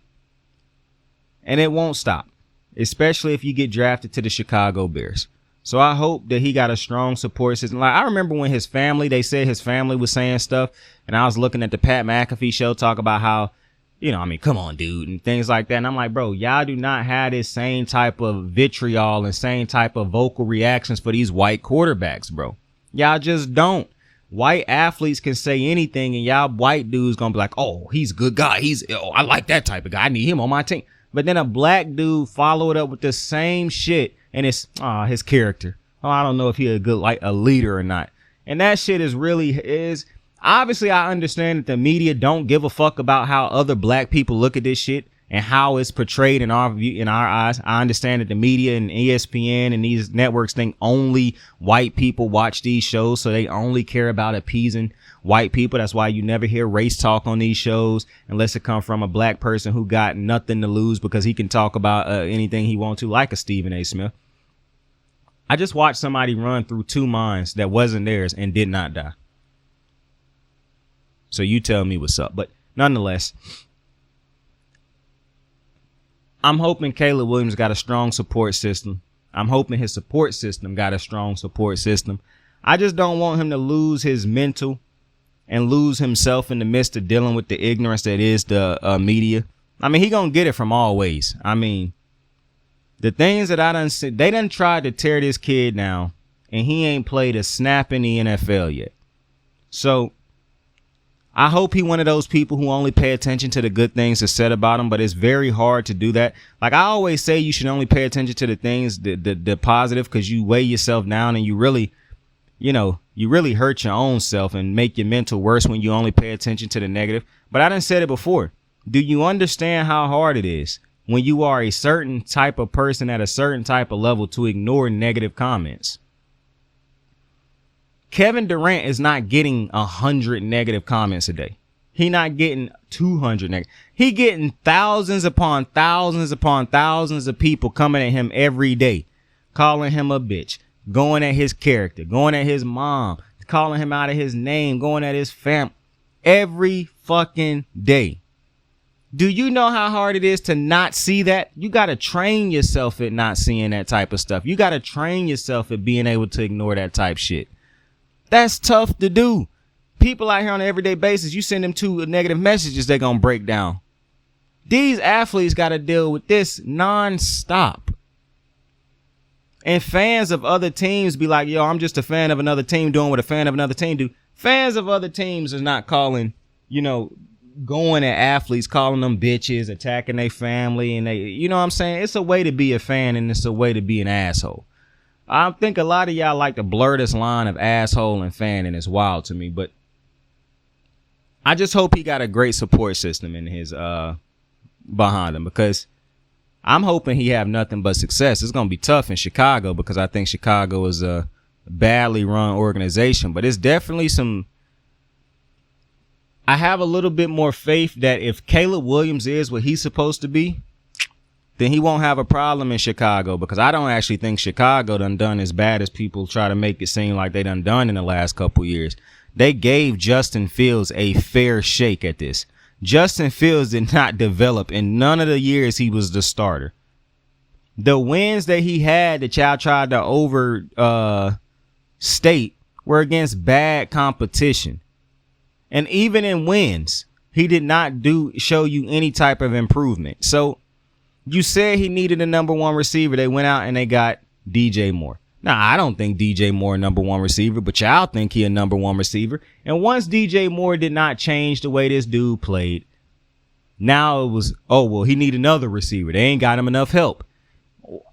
And it won't stop, especially if you get drafted to the Chicago Bears. So I hope that he got a strong support system. Like, I remember when they said his family was saying stuff, and I was looking at the Pat McAfee show talk about how, you know, I mean, come on, dude, and things like that. And I'm like, bro, y'all do not have this same type of vitriol and same type of vocal reactions for these white quarterbacks, bro. Y'all just don't. White athletes can say anything, and y'all white dudes gonna be like, oh, he's a good guy. I like that type of guy. I need him on my team. But then a black dude follow it up with the same shit, and it's his character. Oh, I don't know if he a good, like, a leader or not. And that shit is obviously, I understand that the media don't give a fuck about how other black people look at this shit and how it's portrayed in our view, in our eyes. I understand that the media and ESPN and these networks think only white people watch these shows, so they only care about appeasing white people. That's why you never hear race talk on these shows unless it comes from a black person who got nothing to lose because he can talk about anything he wants to, like a Stephen A. Smith. I just watched somebody run through two mines that wasn't theirs and did not die. So you tell me what's up. But nonetheless, I'm hoping Caleb Williams got a strong support system. I'm hoping his support system got a strong support system. I just don't want him to lose his mental and lose himself in the midst of dealing with the ignorance that is the media. I mean, he gonna get it from all ways. I mean, the things that I done see, they done tried to tear this kid down, and he ain't played a snap in the NFL yet. So I hope he one of those people who only pay attention to the good things that's said about him, but it's very hard to do that. Like I always say, you should only pay attention to the things, the positive, because you weigh yourself down and you really, you really hurt your own self and make your mental worse when you only pay attention to the negative. But I done said it before. Do you understand how hard it is when you are a certain type of person at a certain type of level to ignore negative comments? Kevin Durant is not getting 100 negative comments a day. He not getting 200 negative. He getting thousands upon thousands upon thousands of people coming at him every day calling him a bitch, going at his character, going at his mom, calling him out of his name, going at his family every fucking day. Do you know how hard it is to not see that? You got to train yourself at not seeing that type of stuff. You got to train yourself at being able to ignore that type shit. That's tough to do. People out here on an everyday basis, you send them two negative messages, they're going to break down. These athletes got to deal with this nonstop. And fans of other teams be like, yo, I'm just a fan of another team doing what a fan of another team do. Fans of other teams is not calling, going at athletes, calling them bitches, attacking their family. And you know what I'm saying? It's a way to be a fan and it's a way to be an asshole. I think a lot of y'all like to blur this line of asshole and fan, and it's wild to me. But I just hope he got a great support system in his behind him, because I'm hoping he have nothing but success. It's going to be tough in Chicago because I think Chicago is a badly run organization, but it's definitely I have a little bit more faith that if Caleb Williams is what he's supposed to be, then he won't have a problem in Chicago, because I don't actually think Chicago done as bad as people try to make it seem like they done in the last couple years. They gave Justin Fields a fair shake at this. Justin Fields did not develop in none of the years he was the starter. The wins that he had that y'all tried to overstate were against bad competition. And even in wins, he did not show you any type of improvement. So you said he needed a number one receiver. They went out and they got DJ Moore. Now, I don't think DJ Moore a number one receiver, but y'all think he a number one receiver. And once DJ Moore did not change the way this dude played, now it was, he need another receiver. They ain't got him enough help.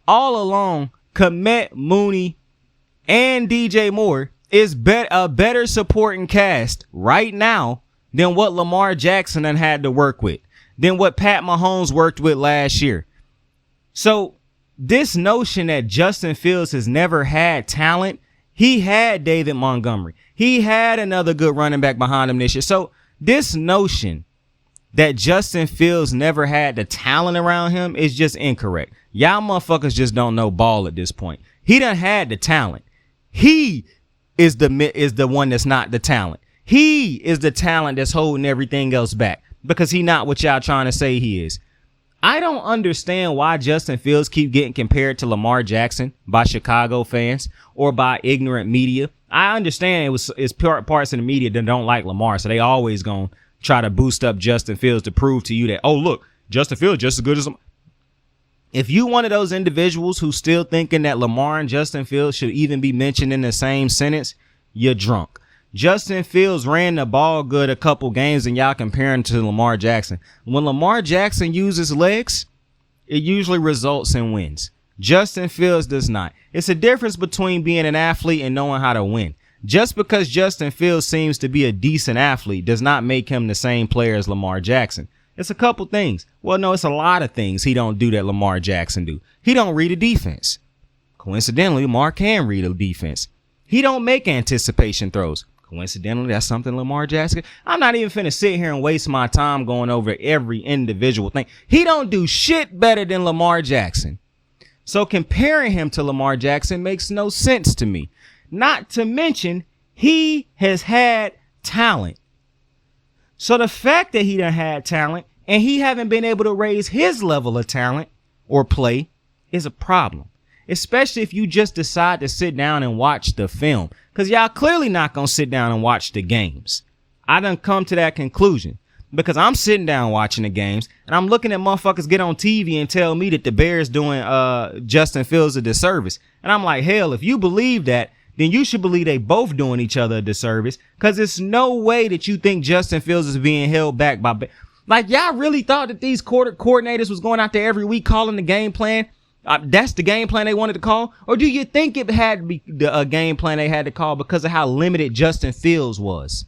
All along, Kmet, Mooney, and DJ Moore is a better supporting cast right now than what Lamar Jackson done had to work with, than what Pat Mahomes worked with last year. So this notion that Justin Fields has never had talent, he had David Montgomery. He had another good running back behind him this year. So this notion that Justin Fields never had the talent around him is just incorrect. Y'all motherfuckers just don't know ball at this point. He done had the talent. He is the one that's not the talent. He is the talent that's holding everything else back, because he not what y'all trying to say he is. I don't understand why Justin Fields keep getting compared to Lamar Jackson by Chicago fans or by ignorant media. I understand it's parts of the media that don't like Lamar, so they always gonna try to boost up Justin Fields to prove to you that, oh, look, Justin Fields just as good as Lamar. If you one of those individuals who's still thinking that Lamar and Justin Fields should even be mentioned in the same sentence, you're drunk. Justin Fields ran the ball good a couple games and y'all comparing to Lamar Jackson. When Lamar Jackson uses legs, it usually results in wins. Justin Fields does not. It's a difference between being an athlete and knowing how to win. Just because Justin Fields seems to be a decent athlete does not make him the same player as Lamar Jackson. It's a couple things. Well, no, it's a lot of things he don't do that Lamar Jackson do. He don't read a defense. Coincidentally, Lamar can read a defense. He don't make anticipation throws. Coincidentally, that's something Lamar Jackson. I'm not even finna sit here and waste my time going over every individual thing. He don't do shit better than Lamar Jackson. So comparing him to Lamar Jackson makes no sense to me. Not to mention, he has had talent. So the fact that he done had talent and he haven't been able to raise his level of talent or play is a problem. Especially if you just decide to sit down and watch the film. Because y'all clearly not going to sit down and watch the games. I done come to that conclusion. Because I'm sitting down watching the games and I'm looking at motherfuckers get on TV and tell me that the Bears doing Justin Fields a disservice. And I'm like, hell, if you believe that, then you should believe they both doing each other a disservice. Because it's no way that you think Justin Fields is being held back by... Like, y'all really thought that these coordinators was going out there every week calling the game plan? That's the game plan they wanted to call? Or do you think it had to be a game plan they had to call because of how limited Justin Fields was?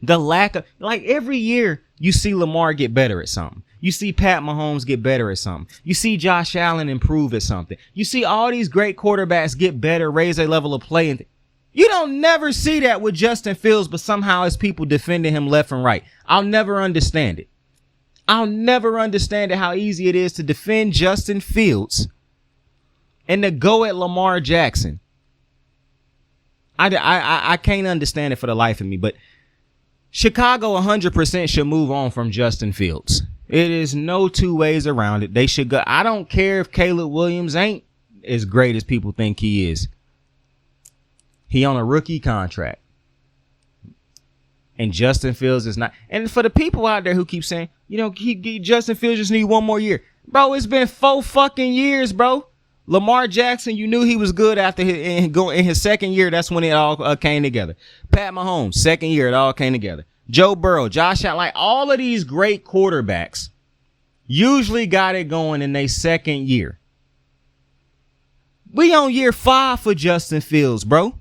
The lack of, like, every year you see Lamar get better at something. You see Pat Mahomes get better at something. You see Josh Allen improve at something. You see all these great quarterbacks get better, raise their level of play. And you don't never see that with Justin Fields, but somehow it's people defending him left and right. I'll never understand it. I'll never understand how easy it is to defend Justin Fields and to go at Lamar Jackson. I can't understand it for the life of me, but Chicago 100% should move on from Justin Fields. It is no two ways around it. They should go. I don't care if Caleb Williams ain't as great as people think he is. He on a rookie contract. And Justin Fields is not. And for the people out there who keep saying, Justin Fields just need one more year. Bro, it's been 4 fucking years, bro. Lamar Jackson, you knew he was good after in his second year. That's when it all came together. Pat Mahomes, second year, it all came together. Joe Burrow, Josh Allen, like all of these great quarterbacks usually got it going in their second year. We on year 5 for Justin Fields, bro.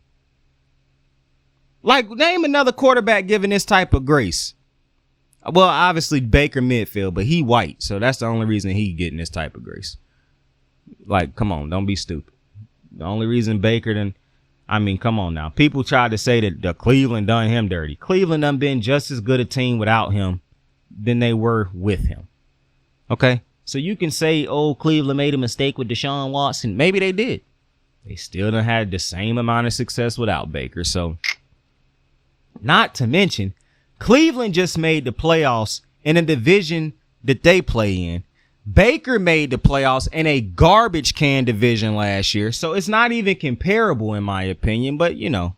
Like, name another quarterback giving this type of grace. Well, obviously Baker Mayfield, but he white, so that's the only reason he getting this type of grace. Like, come on, don't be stupid. The only reason Baker come on now. People tried to say that the Cleveland done him dirty. Cleveland done been just as good a team without him than they were with him. Okay? So you can say, oh, Cleveland made a mistake with Deshaun Watson. Maybe they did. They still done had the same amount of success without Baker. So, not to mention, Cleveland just made the playoffs in a division that they play in. Baker made the playoffs in a garbage can division last year. So it's not even comparable in my opinion, but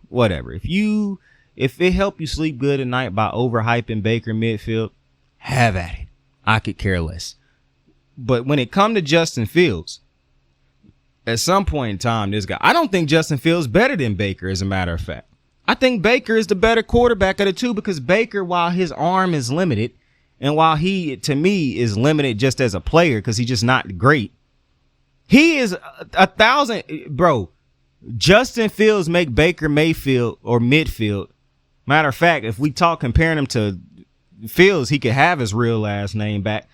whatever. If it helped you sleep good at night by overhyping Baker Mayfield, have at it. I could care less. But when it come to Justin Fields, at some point in time, I don't think Justin Fields better than Baker, as a matter of fact. I think Baker is the better quarterback of the two because Baker, while his arm is limited, and while he, to me, is limited just as a player because he's just not great, he is 1,000. Bro, Justin Fields make Baker Mayfield or midfield. Matter of fact, if we talk comparing him to Fields, he could have his real last name back.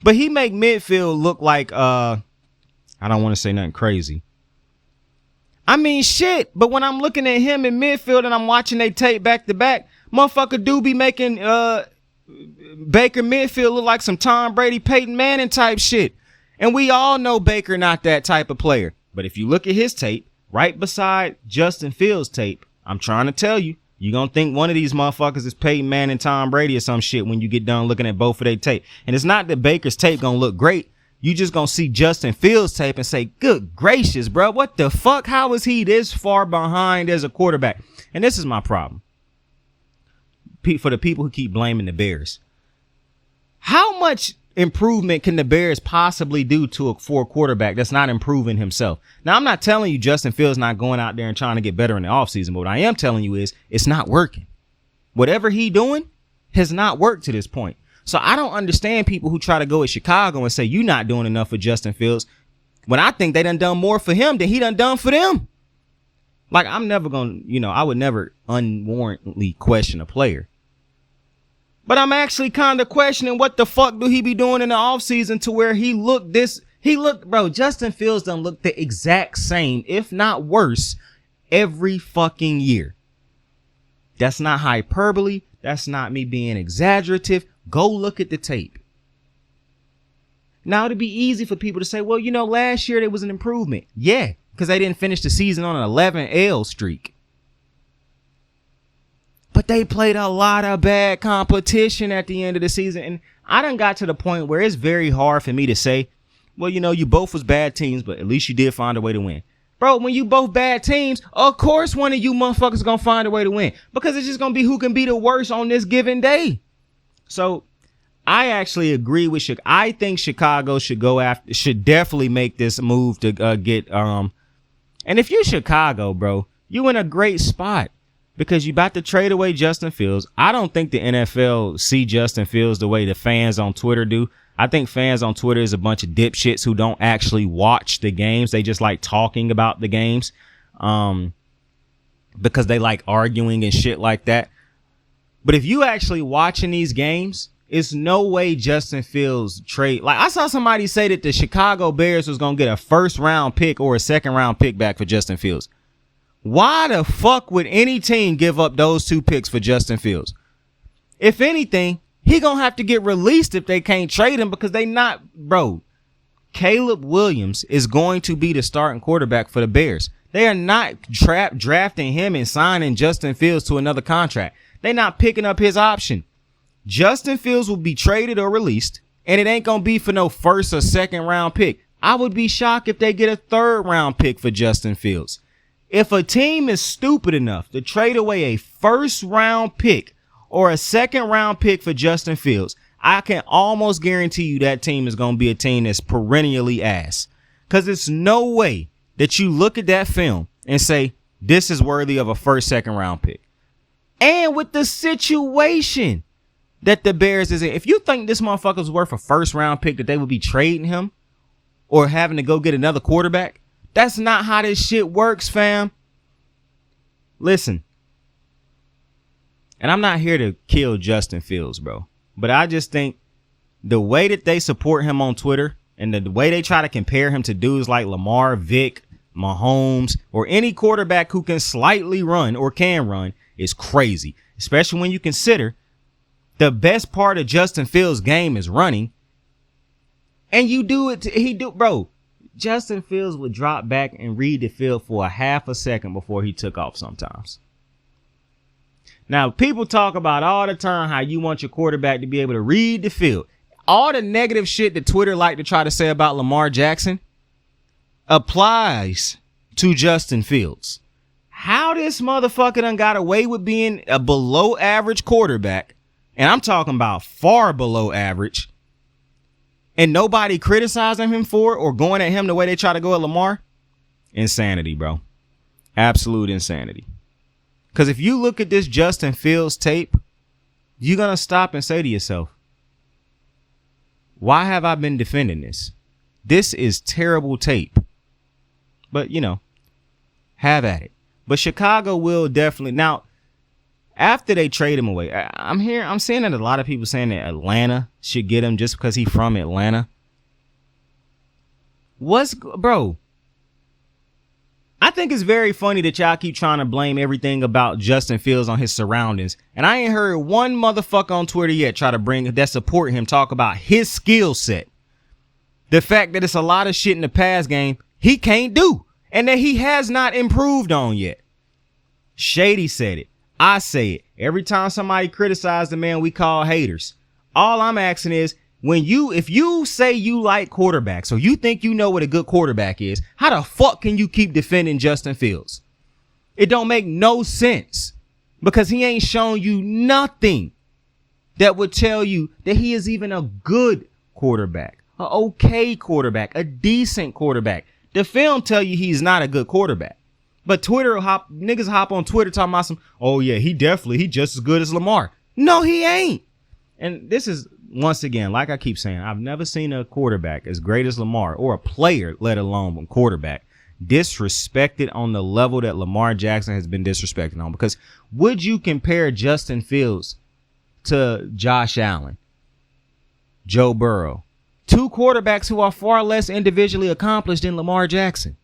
But he make midfield look like, I don't want to say nothing crazy. I mean, shit. But when I'm looking at him in midfield and I'm watching they tape back to back, motherfucker do be making Baker Mayfield look like some Tom Brady, Peyton Manning type shit. And we all know Baker not that type of player. But if you look at his tape, right beside Justin Fields' tape, I'm trying to tell you, you're going to think one of these motherfuckers is Peyton Manning, Tom Brady or some shit when you get done looking at both of their tape. And it's not that Baker's tape going to look great. You just going to see Justin Fields' tape and say, good gracious, bro, what the fuck? How is he this far behind as a quarterback? And this is my problem. For the people who keep blaming the Bears. How much improvement can the Bears possibly do for a quarterback that's not improving himself? Now, I'm not telling you Justin Fields not going out there and trying to get better in the offseason, but what I am telling you is it's not working. Whatever he doing has not worked to this point. So I don't understand people who try to go at Chicago and say you're not doing enough for Justin Fields when I think they done more for him than he done for them. Like, I'm never going to, I would never unwarrantedly question a player. But I'm actually kind of questioning what the fuck do he be doing in the offseason to where bro, Justin Fields done look the exact same, if not worse, every fucking year. That's not hyperbole. That's not me being exaggerative. Go look at the tape. Now, it'd be easy for people to say, well, last year there was an improvement. Yeah, because they didn't finish the season on an 11-L streak. But they played a lot of bad competition at the end of the season. And I done got to the point where it's very hard for me to say, well, you both was bad teams, but at least you did find a way to win. Bro, when you both bad teams, of course one of you motherfuckers gonna find a way to win. Because it's just gonna be who can be the worst on this given day. So I actually agree with Chicago. I think Chicago should definitely make this move to get and if you're Chicago, bro, you in a great spot because you about to trade away Justin Fields. I don't think the NFL see Justin Fields the way the fans on Twitter do. I think fans on Twitter is a bunch of dipshits who don't actually watch the games. They just like talking about the games because they like arguing and shit like that. But if you actually watching these games, it's no way Justin Fields trade. Like, I saw somebody say that the Chicago Bears was going to get a first-round pick or a second-round pick back for Justin Fields. Why the fuck would any team give up those two picks for Justin Fields? If anything, he going to have to get released if they can't trade him because they not, bro. Caleb Williams is going to be the starting quarterback for the Bears. They are not drafting him and signing Justin Fields to another contract. They're not picking up his option. Justin Fields will be traded or released, and it ain't going to be for no first or second round pick. I would be shocked if they get a third round pick for Justin Fields. If a team is stupid enough to trade away a first round pick or a second round pick for Justin Fields, I can almost guarantee you that team is going to be a team that's perennially ass. Because it's no way that you look at that film and say, this is worthy of a first, second round pick. And with the situation that the Bears is in, if you think this motherfucker's worth a first round pick that they would be trading him or having to go get another quarterback, that's not how this shit works, fam. Listen, and I'm not here to kill Justin Fields, bro, but I just think the way that they support him on Twitter and the way they try to compare him to dudes like Lamar, Vic, Mahomes, or any quarterback who can slightly run or can run is crazy, especially when you consider the best part of Justin Fields' game is running. And you do it, bro. Justin Fields would drop back and read the field for a half a second before he took off sometimes. Now, people talk about all the time how you want your quarterback to be able to read the field. All the negative shit that Twitter like to try to say about Lamar Jackson applies to Justin Fields. How this motherfucker done got away with being a below average quarterback, and I'm talking about far below average, and nobody criticizing him for it or going at him the way they try to go at Lamar? Insanity, bro. Absolute insanity. Because if you look at this Justin Fields tape, you're going to stop and say to yourself, why have I been defending this? This is terrible tape. But, you know, have at it. But Chicago will definitely. Now, after they trade him away, I'm seeing that a lot of people saying that Atlanta should get him just because he's from Atlanta. Bro, I think it's very funny that y'all keep trying to blame everything about Justin Fields on his surroundings. And I ain't heard one motherfucker on Twitter yet try to bring that support him talk about his skill set. The fact that it's a lot of shit in the pass game he can't do and that he has not improved on yet. Shady said it. I say it. Every time somebody criticizes the man, we call haters. All I'm asking is, if you say you like quarterbacks or you think you know what a good quarterback is, how the fuck can you keep defending Justin Fields? It don't make no sense because he ain't shown you nothing that would tell you that he is even a good quarterback, a okay quarterback, a decent quarterback. The film tell you he's not a good quarterback. But niggas hop on Twitter talking about oh yeah, he just as good as Lamar. No, he ain't. And this is, once again, like I keep saying, I've never seen a quarterback as great as Lamar, or a player, let alone a quarterback, disrespected on the level that Lamar Jackson has been disrespected on. Because would you compare Justin Fields to Josh Allen, Joe Burrow, two quarterbacks who are far less individually accomplished than Lamar Jackson?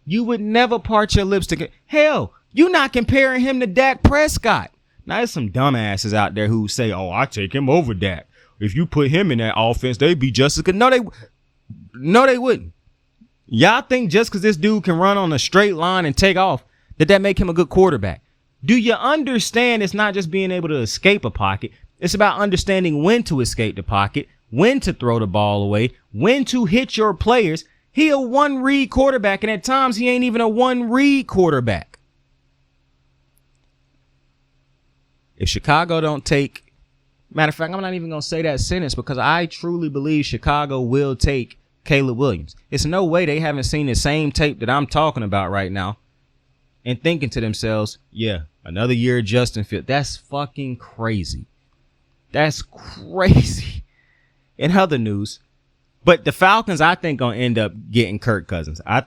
You would never part your lips to. Hell, you're not comparing him to Dak Prescott. Now, there's some dumbasses out there who say, oh, I take him over Dak. If you put him in that offense, they'd be just as good. No, they wouldn't. Y'all think just because this dude can run on a straight line and take off, that make him a good quarterback? Do you understand it's not just being able to escape a pocket? It's about understanding when to escape the pocket, when to throw the ball away, when to hit your players. He a one-read quarterback, and at times he ain't even a one-read quarterback. If Chicago don't take, matter of fact, I'm not even going to say that sentence because I truly believe Chicago will take Caleb Williams. It's no way they haven't seen the same tape that I'm talking about right now and thinking to themselves, yeah, another year of Justin Fields. That's fucking crazy. That's crazy. In other news, but the Falcons, I think, gonna end up getting Kirk Cousins. I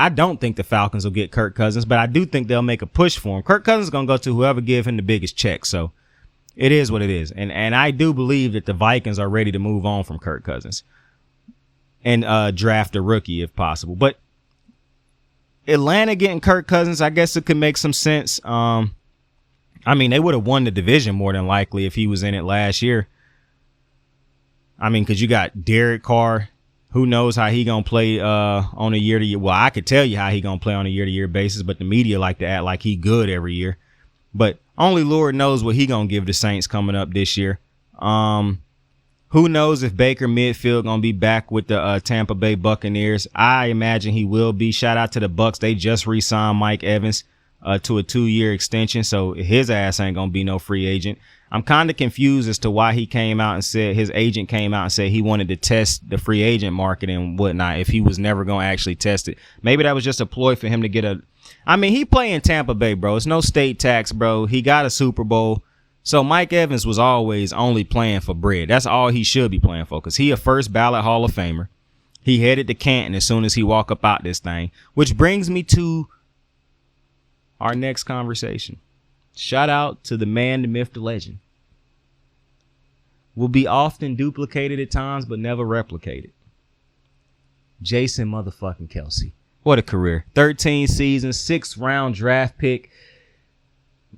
don't think the Falcons will get Kirk Cousins, but I do think they'll make a push for him. Kirk Cousins is gonna go to whoever give him the biggest check. So it is what it is. And I do believe that the Vikings are ready to move on from Kirk Cousins and draft a rookie if possible. But Atlanta getting Kirk Cousins, I guess it could make some sense. I mean, they would have won the division more than likely if he was in it last year. I mean, because you got Derek Carr, Who knows how he gonna play on a year-to-year? Well, I could tell you how he gonna play on a year-to-year basis, but the media like to act like he good every year. But only Lord knows what he gonna give the Saints coming up this year. Who knows if Baker Mayfield gonna be back with the Tampa Bay Buccaneers? I imagine he will be. Shout out to the Bucs. They just re-signed Mike Evans to a 2-year extension, so his ass ain't gonna be no free agent. I'm kind of confused as to why he came out and said his agent came out and said he wanted to test the free agent market and whatnot if he was never going to actually test it. Maybe that was just a ploy for him to get he play in Tampa Bay, bro. It's no state tax, bro. He got a Super Bowl. So Mike Evans was always only playing for bread. That's all he should be playing for because he a first ballot Hall of Famer. He headed to Canton as soon as he walk up out this thing, which brings me to our next conversation. Shout out to the man, the myth, the legend. Will be often duplicated at times, but never replicated. Jason motherfucking Kelce. What a career. 13 seasons, 6th round draft pick.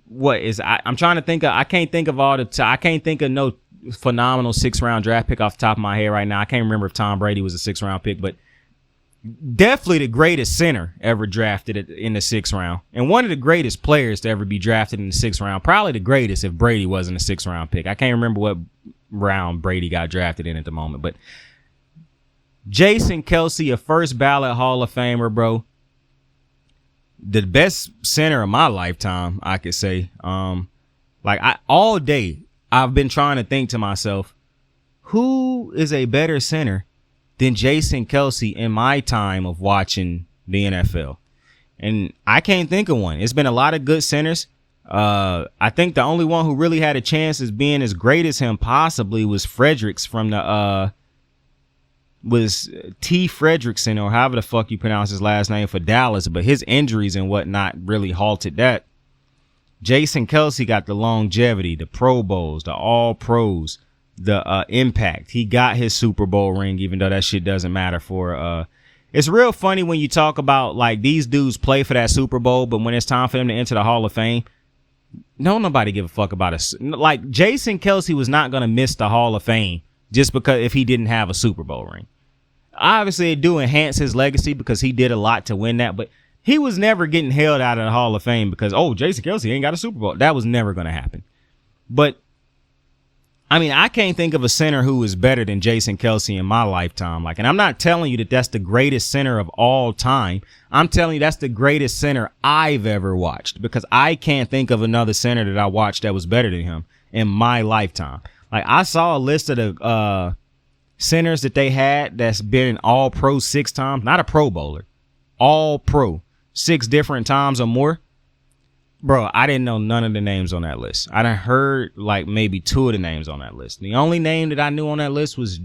I'm trying to think of, I can't think of I can't think of no phenomenal 6th round draft pick off the top of my head right now. I can't remember if Tom Brady was a 6th round pick, but definitely the greatest center ever drafted in the 6th round. And one of the greatest players to ever be drafted in the 6th round. Probably the greatest if Brady wasn't a 6th round pick. I can't remember what round Brady got drafted in at the moment. But Jason Kelce, a first ballot Hall of Famer, bro. The best center of my lifetime, I could say. All day I've been trying to think to myself, who is a better center than Jason Kelce in my time of watching the NFL? And I can't think of one. It's been a lot of good centers. I think the only one who really had a chance as being as great as him possibly was Fredericks from was T. Fredrickson, or however the fuck you pronounce his last name, for Dallas, but his injuries and whatnot really halted that. Jason Kelce got the longevity, the Pro Bowls, the All Pros, the impact. He got his Super Bowl ring, even though that shit doesn't matter for it's real funny when you talk about like these dudes play for that Super Bowl, but when it's time for them to enter the Hall of Fame, nobody give a fuck about us. Like Jason Kelce was not gonna miss the Hall of Fame just because if he didn't have a Super Bowl ring. Obviously, it do enhance his legacy because he did a lot to win that, but he was never getting held out of the Hall of Fame because, Jason Kelce ain't got a Super Bowl. That was never going to happen. But, I can't think of a center who is better than Jason Kelce in my lifetime. And I'm not telling you that that's the greatest center of all time. I'm telling you that's the greatest center I've ever watched because I can't think of another center that I watched that was better than him in my lifetime. I saw a list of the centers that they had that's been all pro 6 times, not a Pro Bowler, all pro 6 different times or more. Bro, I didn't know none of the names on that list. I done heard maybe 2 of the names on that list. The only name that I knew on that list was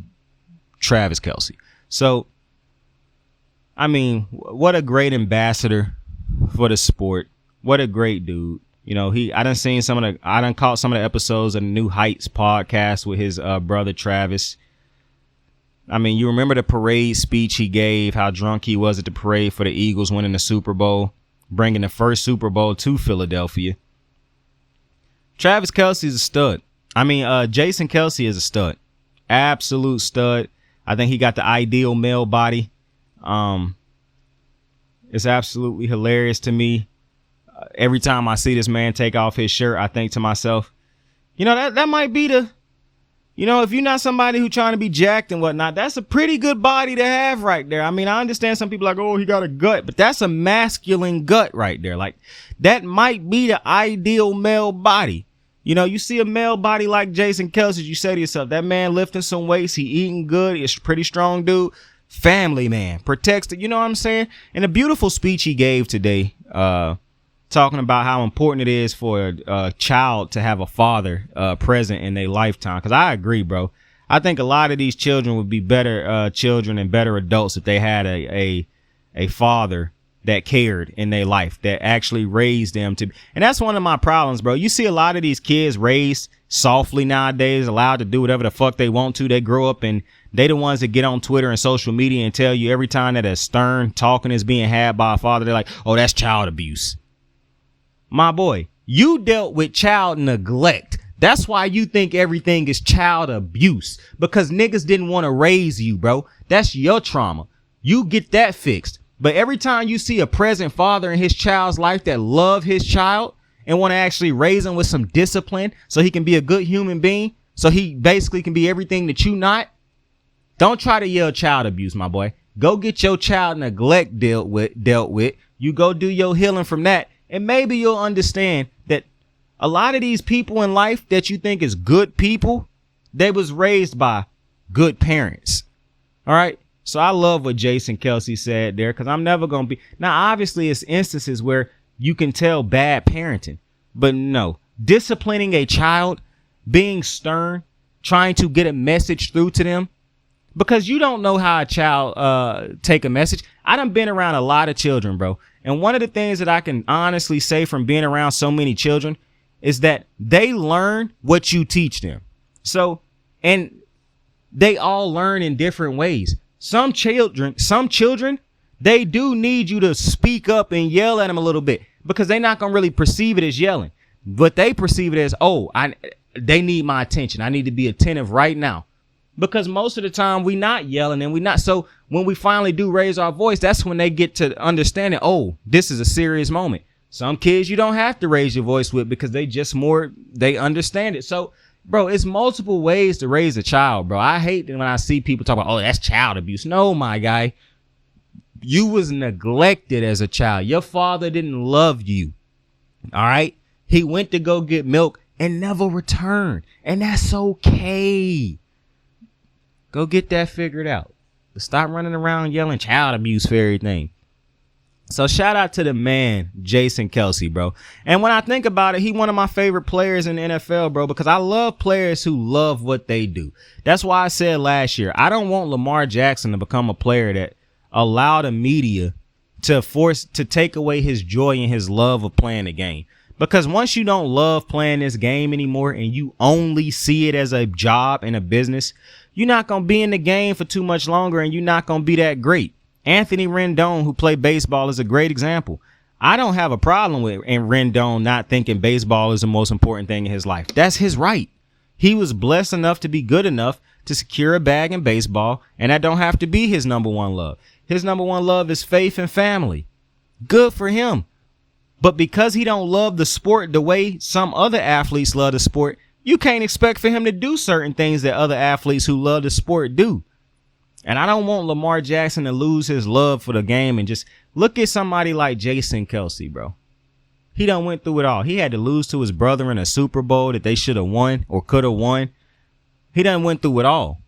Travis Kelce. So, what a great ambassador for the sport. What a great dude. I done caught some of the episodes of the New Heights podcast with his brother Travis. You remember the parade speech he gave, how drunk he was at the parade for the Eagles winning the Super Bowl, bringing the first Super Bowl to Philadelphia. Travis Kelce is a stud. Jason Kelce is a stud. Absolute stud. I think he got the ideal male body. It's absolutely hilarious to me. Every time I see this man take off his shirt, I think to myself, that might be the, if you're not somebody who trying to be jacked and whatnot, that's a pretty good body to have right there. I understand some people he got a gut, but that's a masculine gut right there. That might be the ideal male body. You see a male body like Jason Kelce, you say to yourself, that man lifting some weights, he eating good, he's a pretty strong dude, family man, protects it, you know what I'm saying? And a beautiful speech he gave today, talking about how important it is for a child to have a father present in their lifetime. Because I agree, bro. I think a lot of these children would be better children and better adults if they had a father that cared in their life, that actually raised them to. And that's one of my problems, bro. You see a lot of these kids raised softly nowadays, allowed to do whatever the fuck they want to. They grow up and they the ones that get on Twitter and social media and tell you every time that a stern talking is being had by a father, they're like, that's child abuse. My boy, you dealt with child neglect That's why you think everything is child abuse, because niggas didn't want to raise you, bro. That's your trauma. You get that fixed. But every time you see a present father in his child's life that love his child and want to actually raise him with some discipline so he can be a good human being, so he basically can be everything that you not, don't try to yell child abuse, my boy. Go get your child neglect dealt with. You go do your healing from that, and maybe you'll understand that a lot of these people in life that you think is good people, they was raised by good parents. All right. So I love what Jason Kelce said there, because I'm never going to be. Now, obviously, it's instances where you can tell bad parenting, but no, disciplining a child, being stern, trying to get a message through to them, because you don't know how a child take a message. I done been around a lot of children, bro. And one of the things that I can honestly say from being around so many children is that they learn what you teach them. So, and they all learn in different ways. Some children, they do need you to speak up and yell at them a little bit, because they're not going to really perceive it as yelling, but they perceive it as, they need my attention. I need to be attentive right now, because most of the time we not yelling and we not. So when we finally do raise our voice, that's when they get to understanding, this is a serious moment. Some kids you don't have to raise your voice with, because they understand it. So, bro, it's multiple ways to raise a child, bro. I hate when I see people talk about, that's child abuse. No, my guy, you was neglected as a child. Your father didn't love you. All right. He went to go get milk and never returned. And that's okay. Go get that figured out. Stop running around yelling child abuse for everything. So shout out to the man, Jason Kelce, bro. And when I think about it, he one of my favorite players in the NFL, bro, because I love players who love what they do. That's why I said last year, I don't want Lamar Jackson to become a player that allow the media to take away his joy and his love of playing the game. Because once you don't love playing this game anymore and you only see it as a job and a business, you're not going to be in the game for too much longer, and you're not going to be that great. Anthony Rendon, who played baseball, is a great example. I don't have a problem with Rendon not thinking baseball is the most important thing in his life. That's his right. He was blessed enough to be good enough to secure a bag in baseball, and that don't have to be his number one love. His number one love is faith and family. Good for him. But because he don't love the sport the way some other athletes love the sport, you can't expect for him to do certain things that other athletes who love the sport do. And I don't want Lamar Jackson to lose his love for the game. And just look at somebody like Jason Kelce, bro. He done went through it all. He had to lose to his brother in a Super Bowl that they should have won or could have won. He done went through it all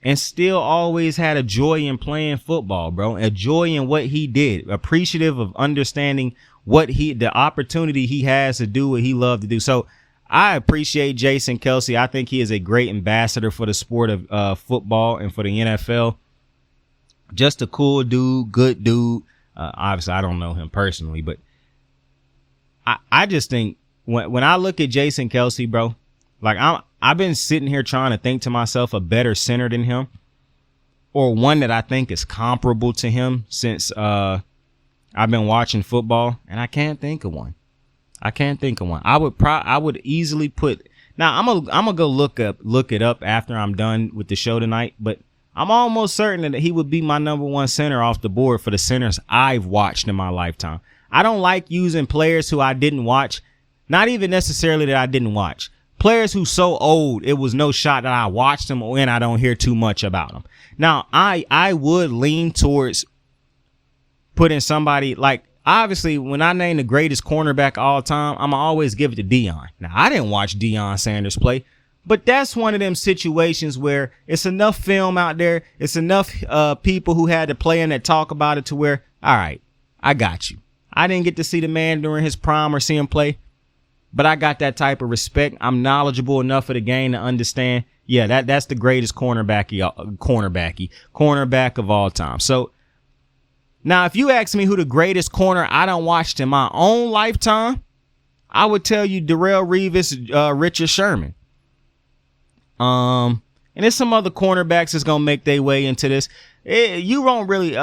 and still always had a joy in playing football, bro. A joy in what he did. Appreciative of understanding the opportunity he has to do what he loved to do. So I appreciate Jason Kelce. I think he is a great ambassador for the sport of football and for the NFL. Just a cool dude, good dude. Obviously, I don't know him personally, but I just think when I look at Jason Kelce, bro, like I've been sitting here trying to think to myself a better center than him, or one that I think is comparable to him since I've been watching football, and I can't think of one. I would easily put. Now I'm gonna go look it up after I'm done with the show tonight, but I'm almost certain that he would be my number one center off the board for the centers I've watched in my lifetime. I don't like using players who I didn't watch, not even necessarily that I didn't watch. Players who so old it was no shot that I watched them and I don't hear too much about them. Now I would lean towards putting somebody like, obviously, when I name the greatest cornerback of all time, I'm always give it to Deion. Now, I didn't watch Deion Sanders play, but that's one of them situations where it's enough film out there. It's enough people who had to play in that talk about it to where, all right, I got you. I didn't get to see the man during his prime or see him play, but I got that type of respect. I'm knowledgeable enough of the game to understand, yeah, that's the greatest cornerback of all time. So, now, if you ask me who the greatest corner I done watched in my own lifetime, I would tell you Darrelle Revis, Richard Sherman. And there's some other cornerbacks that's going to make their way into this. A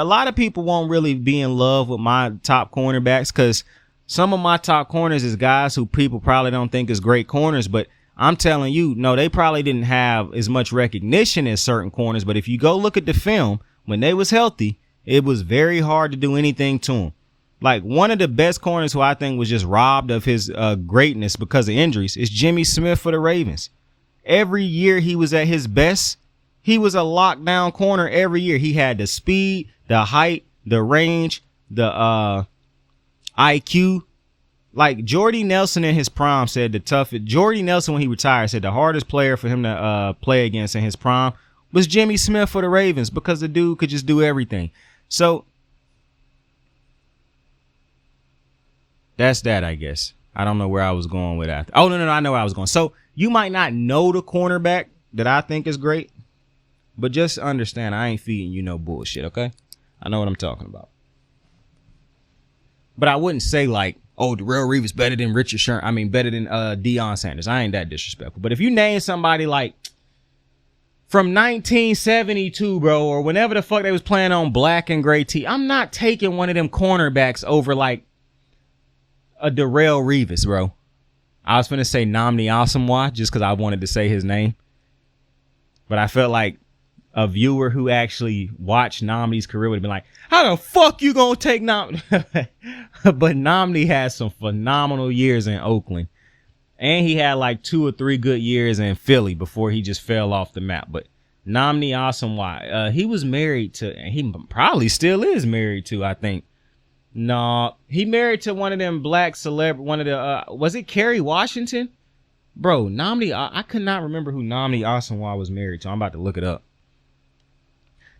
lot of people won't really be in love with my top cornerbacks because some of my top corners is guys who people probably don't think is great corners, but I'm telling you, no, they probably didn't have as much recognition as certain corners. But if you go look at the film, when they was healthy, it was very hard to do anything to them. Like, one of the best corners who I think was just robbed of his greatness because of injuries is Jimmy Smith for the Ravens. Every year he was at his best, he was a lockdown corner every year. He had the speed, the height, the range, the IQ. Like, Jordy Nelson in his prime said Jordy Nelson, when he retired, said the hardest player for him to play against in his prime was Jimmy Smith for the Ravens, because the dude could just do everything. So that's that, I guess. I don't know where I was going with that. Oh, no, I know where I was going. So you might not know the cornerback that I think is great, but just understand I ain't feeding you no bullshit, okay? I know what I'm talking about. But I wouldn't say like, oh, Darrelle Revis better than Richard Sherman. I mean, better than Deion Sanders. I ain't that disrespectful. But if you name somebody like from 1972, bro, or whenever the fuck they was playing on black and gray tee, I'm not taking one of them cornerbacks over like a Darrelle Revis, bro. I was finna say Nnamdi Asomugha just because I wanted to say his name. But I felt like a viewer who actually watched Nnamdi's career would have been like, how the fuck you gonna take Nnamdi? But Nnamdi had some phenomenal years in Oakland. And he had like 2 or 3 good years in Philly before he just fell off the map. But Nnamdi Asomugha, he was married to, and he probably still is married to, I think. No, he married to one of them black was it Kerry Washington? Bro, I could not remember who Nnamdi Asomugha was married to. I'm about to look it up.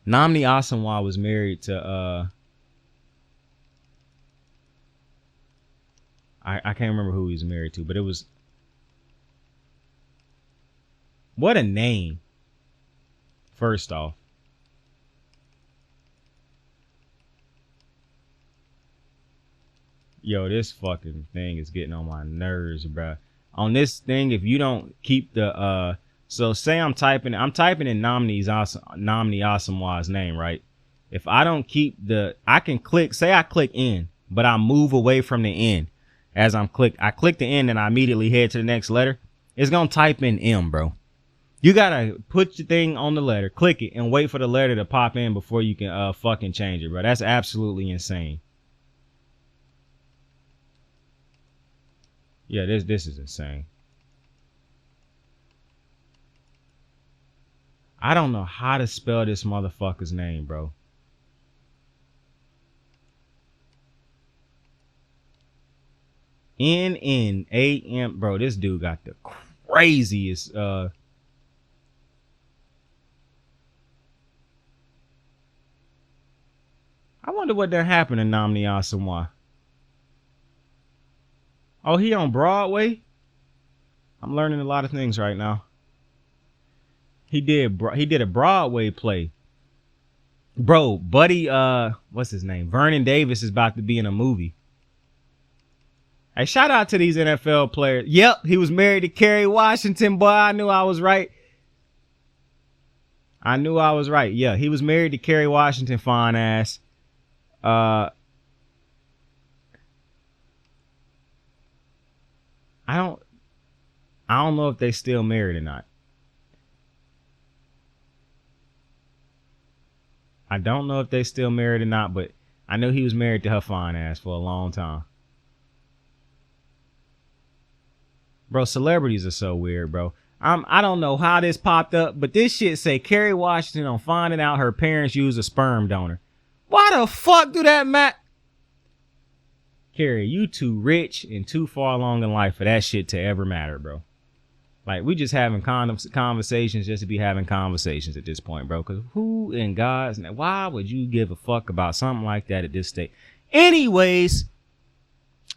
Nnamdi Asomugha was married to, I can't remember who he was married to, but it was, what a name, first off. Yo, this fucking thing is getting on my nerves, bro. On this thing, if you don't keep the so say I'm typing in Nnamdi Asomugha's name, right? If I don't keep I can click, say I click in, but I move away from the N as I click the N and I immediately head to the next letter. It's gonna type in M, bro. You gotta put your thing on the letter, click it, and wait for the letter to pop in before you can fucking change it, bro. That's absolutely insane. Yeah, this is insane. I don't know how to spell this motherfucker's name, bro. N-N-A-M. Bro, this dude got the craziest I wonder what done happened to Nnamdi Asomugha. Oh, he on Broadway? I'm learning a lot of things right now. He did a Broadway play. Bro, Buddy, what's his name? Vernon Davis is about to be in a movie. Hey, shout out to these NFL players. Yep, he was married to Kerry Washington, boy. I knew I was right. Yeah, he was married to Kerry Washington, fine ass. I don't know if they still married or not. I don't know if they still married or not, but I know he was married to her fine ass for a long time. Bro, celebrities are so weird, bro. I don't know how this popped up, but this shit say Kerry Washington on finding out her parents use a sperm donor. Why the fuck do that matter? Kerry, you too rich and too far along in life for that shit to ever matter, bro. Like, we just having conversations just to be having conversations at this point, bro. Because who in God's name, why would you give a fuck about something like that at this state? Anyways,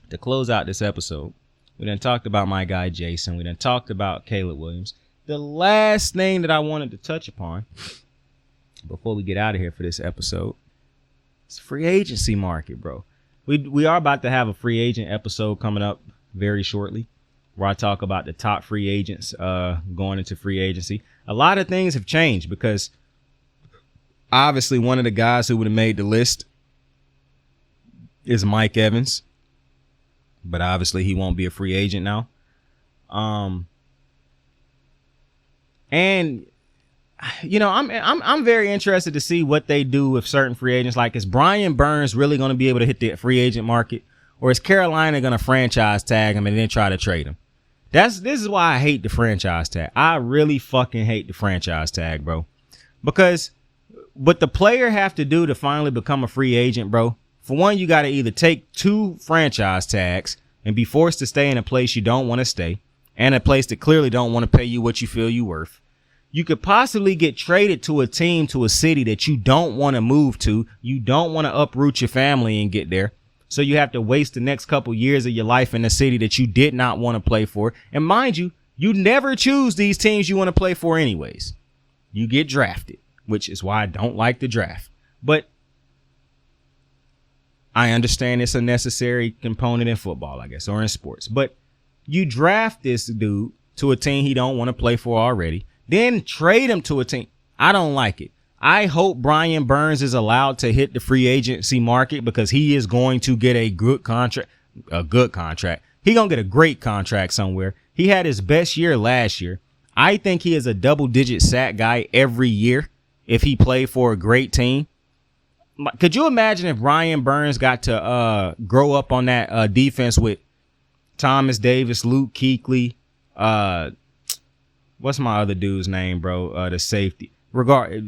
to close out this episode, we done talked about my guy Jason. We done talked about Caleb Williams. The last thing that I wanted to touch upon before we get out of here for this episode is free agency market, bro. We are about to have a free agent episode coming up very shortly, where I talk about the top free agents going into free agency. A lot of things have changed because obviously one of the guys who would have made the list is Mike Evans, but obviously he won't be a free agent now. And I'm very interested to see what they do with certain free agents. Like, is Brian Burns really going to be able to hit the free agent market, or is Carolina going to franchise tag him and then try to trade him? This is why I hate the franchise tag. I really fucking hate the franchise tag, bro. Because what the player have to do to finally become a free agent, bro, for one, you got to either take 2 franchise tags and be forced to stay in a place you don't want to stay, and a place that clearly don't want to pay you what you feel you worth. You could possibly get traded to a team, to a city that you don't want to move to. You don't want to uproot your family and get there. So you have to waste the next couple years of your life in a city that you did not want to play for. And mind you, you never choose these teams you want to play for anyways. You get drafted, which is why I don't like the draft. But I understand it's a necessary component in football, I guess, or in sports. But you draft this dude to a team he don't want to play for already. Then trade him to a team. I don't like it. I hope Brian Burns is allowed to hit the free agency market, because he is going to get a good contract. He going to get a great contract somewhere. He had his best year last year. I think he is a double-digit sack guy every year if he played for a great team. Could you imagine if Brian Burns got to grow up on that defense with Thomas Davis, Luke Kuechly, what's my other dude's name, bro? The safety.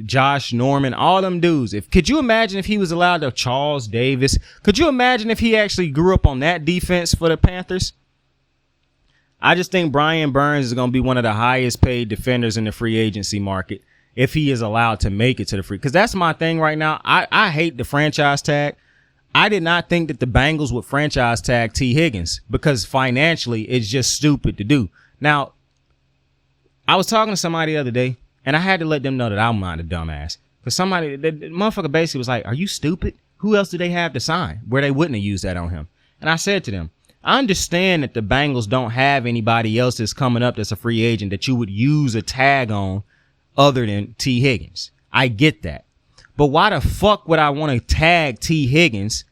Josh Norman, all them dudes. Could you imagine if he was allowed to Charles Davis? Could you imagine if he actually grew up on that defense for the Panthers? I just think Brian Burns is going to be one of the highest paid defenders in the free agency market if he is allowed to make it to the free. Because that's my thing right now. I hate the franchise tag. I did not think that the Bengals would franchise tag T. Higgins, because financially it's just stupid to do. Now, I was talking to somebody the other day, and I had to let them know that I'm not a dumbass. Because the motherfucker basically was like, are you stupid? Who else do they have to sign where they wouldn't have used that on him? And I said to them, I understand that the Bengals don't have anybody else that's coming up that's a free agent that you would use a tag on other than T. Higgins. I get that. But why the fuck would I want to tag T. Higgins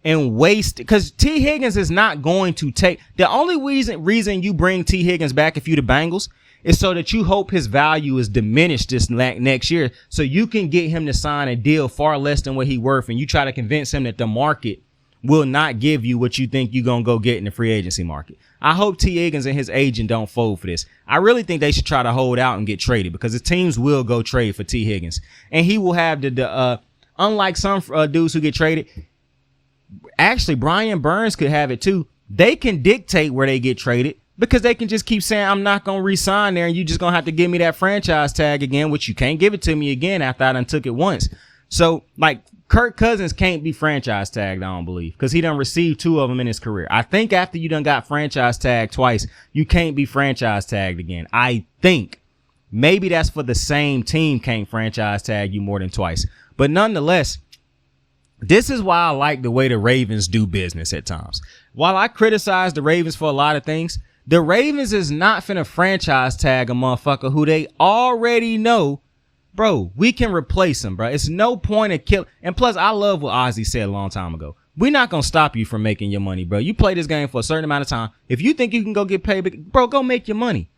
and waste? Because T. Higgins is not going to take. The only reason you bring T. Higgins back if you the Bengals is so that you hope his value is diminished this next year, so you can get him to sign a deal far less than what he's worth, and you try to convince him that the market will not give you what you think you're going to go get in the free agency market. I hope T. Higgins and his agent don't fold for this. I really think they should try to hold out and get traded, because the teams will go trade for T. Higgins. And he will have unlike some dudes who get traded, actually Brian Burns could have it too. They can dictate where they get traded, because they can just keep saying, I'm not going to re-sign there, and you just going to have to give me that franchise tag again, which you can't give it to me again after I done took it once. So, like, Kirk Cousins can't be franchise tagged, I don't believe, because he done received 2 of them in his career. I think after you done got franchise tagged twice, you can't be franchise tagged again. I think. Maybe that's for the same team can't franchise tag you more than twice. But nonetheless, this is why I like the way the Ravens do business at times. While I criticize the Ravens for a lot of things, the Ravens is not finna franchise tag a motherfucker who they already know, bro, we can replace him, bro. It's no point of killing. And plus, I love what Ozzy said a long time ago. We're not going to stop you from making your money, bro. You play this game for a certain amount of time. If you think you can go get paid, bro, go make your money.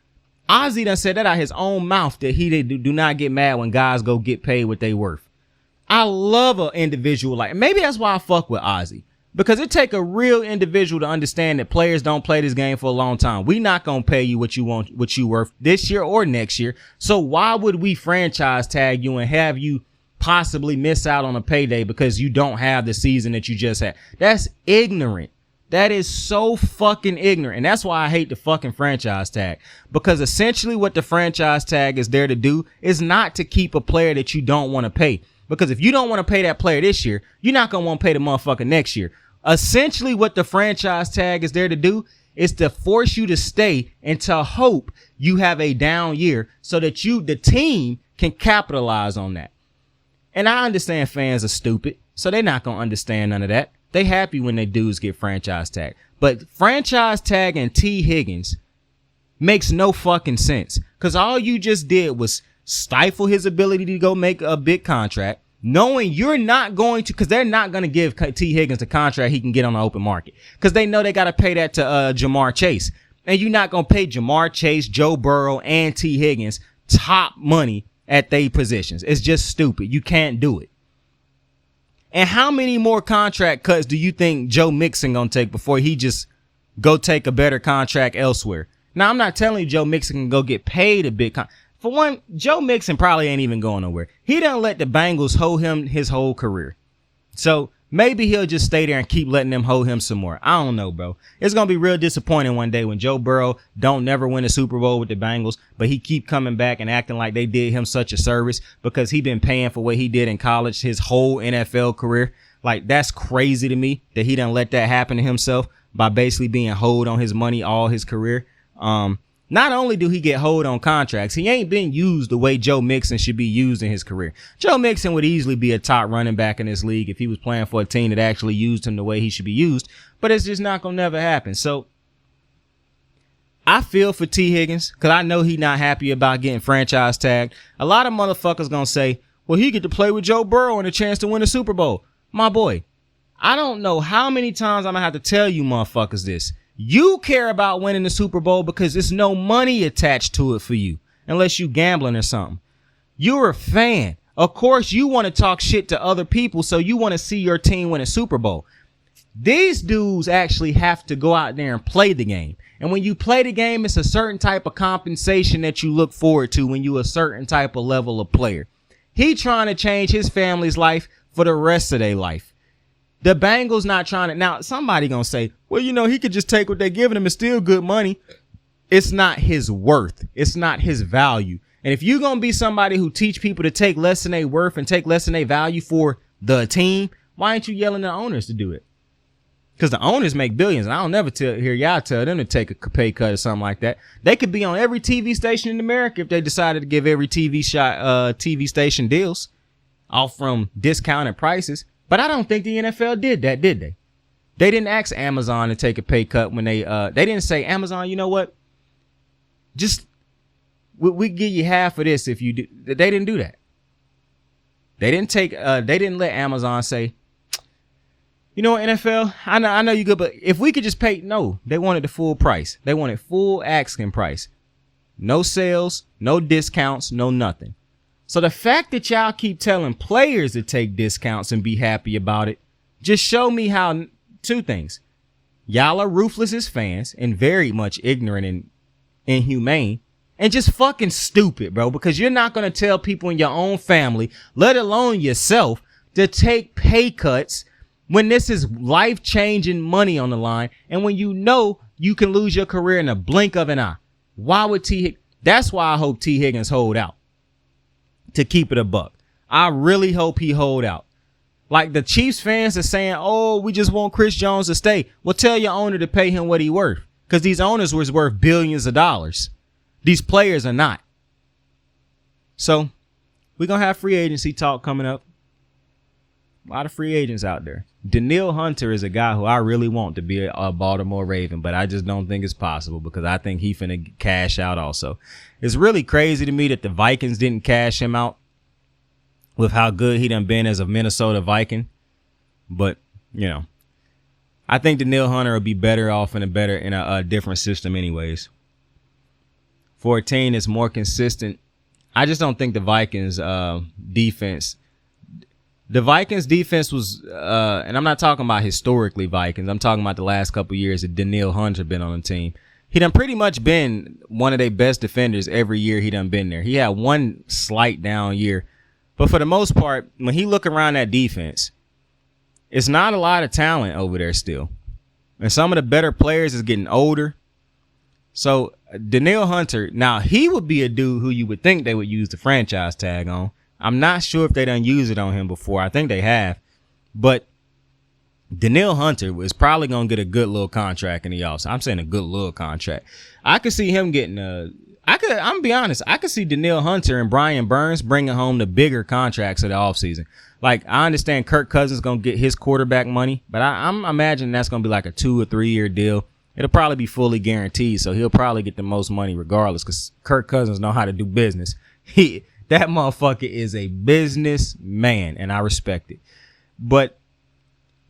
Ozzy done said that out his own mouth, that he do not get mad when guys go get paid what they worth. I love an individual like, maybe that's why I fuck with Ozzy. Because it take a real individual to understand that players don't play this game for a long time. We not going to pay you what you want, what you worth this year or next year. So why would we franchise tag you and have you possibly miss out on a payday because you don't have the season that you just had? That's ignorant. That is so fucking ignorant. And that's why I hate the fucking franchise tag. Because essentially what the franchise tag is there to do is not to keep a player that you don't want to pay. Because if you don't want to pay that player this year, you're not going to want to pay the motherfucker next year. Essentially what the franchise tag is there to do is to force you to stay and to hope you have a down year so that the team, can capitalize on that. And I understand fans are stupid, so they're not going to understand none of that. They happy when they dudes get franchise tag. But franchise tag and T. Higgins makes no fucking sense. Because all you just did was stifle his ability to go make a big contract, knowing you're not going to, because they're not going to give T. Higgins the contract he can get on the open market, because they know they got to pay that to Jamar Chase. And you're not going to pay Jamar Chase, Joe Burrow, and T. Higgins top money at their positions. It's just stupid. You can't do it. And how many more contract cuts do you think Joe Mixon gonna take before he just go take a better contract elsewhere? Now, I'm not telling you Joe Mixon can go get paid a big For one, Joe Mixon probably ain't even going nowhere. He done let the Bengals hold him his whole career. So maybe he'll just stay there and keep letting them hold him some more. I don't know, bro. It's going to be real disappointing one day when Joe Burrow don't never win a Super Bowl with the Bengals, but he keep coming back and acting like they did him such a service because he been paying for what he did in college his whole NFL career. Like, that's crazy to me that he done let that happen to himself by basically being hold on his money all his career. Not only do he get hold on contracts, he ain't been used the way Joe Mixon should be used in his career. Joe Mixon would easily be a top running back in this league if he was playing for a team that actually used him the way he should be used, but it's just not going to never happen. So I feel for T. Higgins because I know he's not happy about getting franchise tagged. A lot of motherfuckers going to say, well, he get to play with Joe Burrow and a chance to win a Super Bowl. My boy, I don't know how many times I'm going to have to tell you motherfuckers this. You care about winning the Super Bowl because there's no money attached to it for you unless you gambling or something. You're a fan. Of course, you want to talk shit to other people, so you want to see your team win a Super Bowl. These dudes actually have to go out there and play the game. And when you play the game, it's a certain type of compensation that you look forward to when you're a certain type of level of player. He trying to change his family's life for the rest of their life. The Bengals not trying to. Now, somebody going to say, well, you know, he could just take what they're giving him. It's still good money. It's not his worth. It's not his value. And if you're going to be somebody who teach people to take less than their worth and take less than their value for the team, why ain't you yelling at the owners to do it? Because the owners make billions. And I don't never hear y'all tell them to take a pay cut or something like that. They could be on every TV station in America if they decided to give every TV station deals off from discounted prices. But I don't think the NFL did that, did they? They didn't ask Amazon to take a pay cut when they didn't say, Amazon, you know what? Just, we give you half of this if you do. They didn't do that. They didn't let Amazon say, you know what, NFL, I know you good, but if we could just pay, no, they wanted the full price. They wanted full asking price. No sales, no discounts, no nothing. So the fact that y'all keep telling players to take discounts and be happy about it, just show me how two things. Y'all are ruthless as fans and very much ignorant and inhumane and just fucking stupid, bro, because you're not going to tell people in your own family, let alone yourself, to take pay cuts when this is life-changing money on the line and when you know you can lose your career in a blink of an eye. Why would That's why I hope T. Higgins hold out. To keep it a buck. I really hope he hold out. Like the Chiefs fans are saying, oh, we just want Chris Jones to stay. Well, tell your owner to pay him what he worth. Because these owners was worth billions of dollars. These players are not. So we're going to have free agency talk coming up. A lot of free agents out there. Danielle Hunter is a guy who I really want to be a Baltimore Raven, but I just don't think it's possible because I think he finna cash out also. It's really crazy to me that the Vikings didn't cash him out with how good he done been as a Minnesota Viking. But, you know, I think Danielle Hunter will be better off in a different system anyways. For a team that's more consistent, I just don't think the Vikings defense. The Vikings defense was, and I'm not talking about historically Vikings. I'm talking about the last couple of years that Danielle Hunter been on the team. He done pretty much been one of their best defenders every year he done been there. He had one slight down year. But for the most part, when he look around that defense, it's not a lot of talent over there still. And some of the better players is getting older. So Danielle Hunter, now he would be a dude who you would think they would use the franchise tag on. I'm not sure if they done used it on him before. I think they have. But Danielle Hunter is probably going to get a good little contract in the offseason. I'm saying a good little contract. I could see him getting I'm going to be honest. I could see Danielle Hunter and Brian Burns bringing home the bigger contracts of the offseason. Like, I understand Kirk Cousins going to get his quarterback money, but I'm imagining that's going to be like a 2 or 3 year deal. It'll probably be fully guaranteed, so he'll probably get the most money regardless because Kirk Cousins know how to do business. That motherfucker is a businessman, and I respect it. But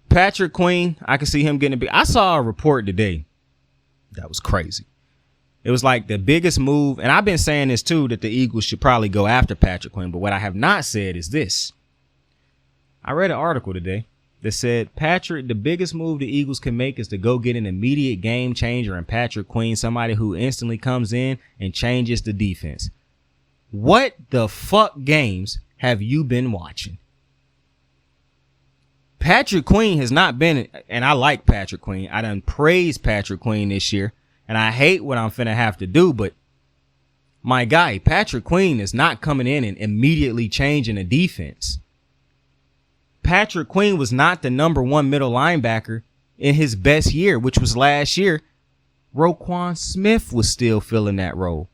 Patrick Queen, I can see him getting a big. I saw a report today that was crazy. It was like the biggest move. And I've been saying this too, that the Eagles should probably go after Patrick Queen. But what I have not said is this. I read an article today that said, the biggest move the Eagles can make is to go get an immediate game changer in Patrick Queen, somebody who instantly comes in and changes the defense. What the fuck games have you been watching? Patrick Queen has not been, and I like Patrick Queen. I done praised Patrick Queen this year, and I hate what I'm finna have to do, but my guy, Patrick Queen is not coming in and immediately changing the defense. Patrick Queen was not the number one middle linebacker in his best year, which was last year. Roquan Smith was still filling that role.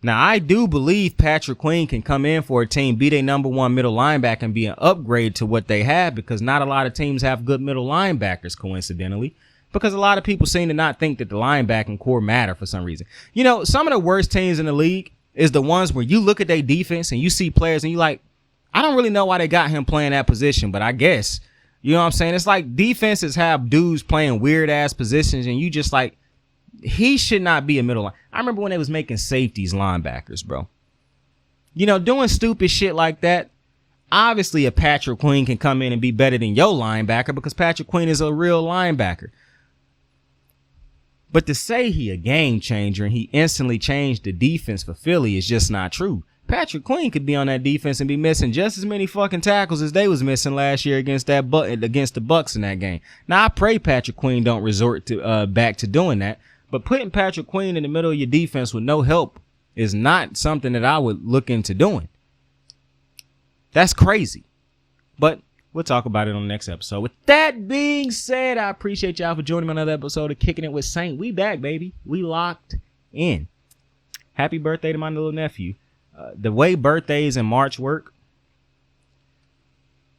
Now, I do believe Patrick Queen can come in for a team, be their number one middle linebacker, and be an upgrade to what they have, because not a lot of teams have good middle linebackers, coincidentally, because a lot of people seem to not think that the linebacking core matter for some reason. You know, some of the worst teams in the league is the ones where you look at their defense and you see players and you like, I don't really know why they got him playing that position, but I guess, you know what I'm saying? It's like defenses have dudes playing weird ass positions and you just like, he should not be a middle line. I remember when they was making safeties linebackers, bro. You know, doing stupid shit like that. Obviously, a Patrick Queen can come in and be better than your linebacker because Patrick Queen is a real linebacker. But to say he a game changer and he instantly changed the defense for Philly is just not true. Patrick Queen could be on that defense and be missing just as many fucking tackles as they was missing last year against the Bucs in that game. Now, I pray Patrick Queen don't resort to back to doing that. But putting Patrick Queen in the middle of your defense with no help is not something that I would look into doing. That's crazy. But we'll talk about it on the next episode. With that being said, I appreciate y'all for joining me on another episode of Kicking It with Saint. We back, baby. We locked in. Happy birthday to my little nephew. The way birthdays in March work,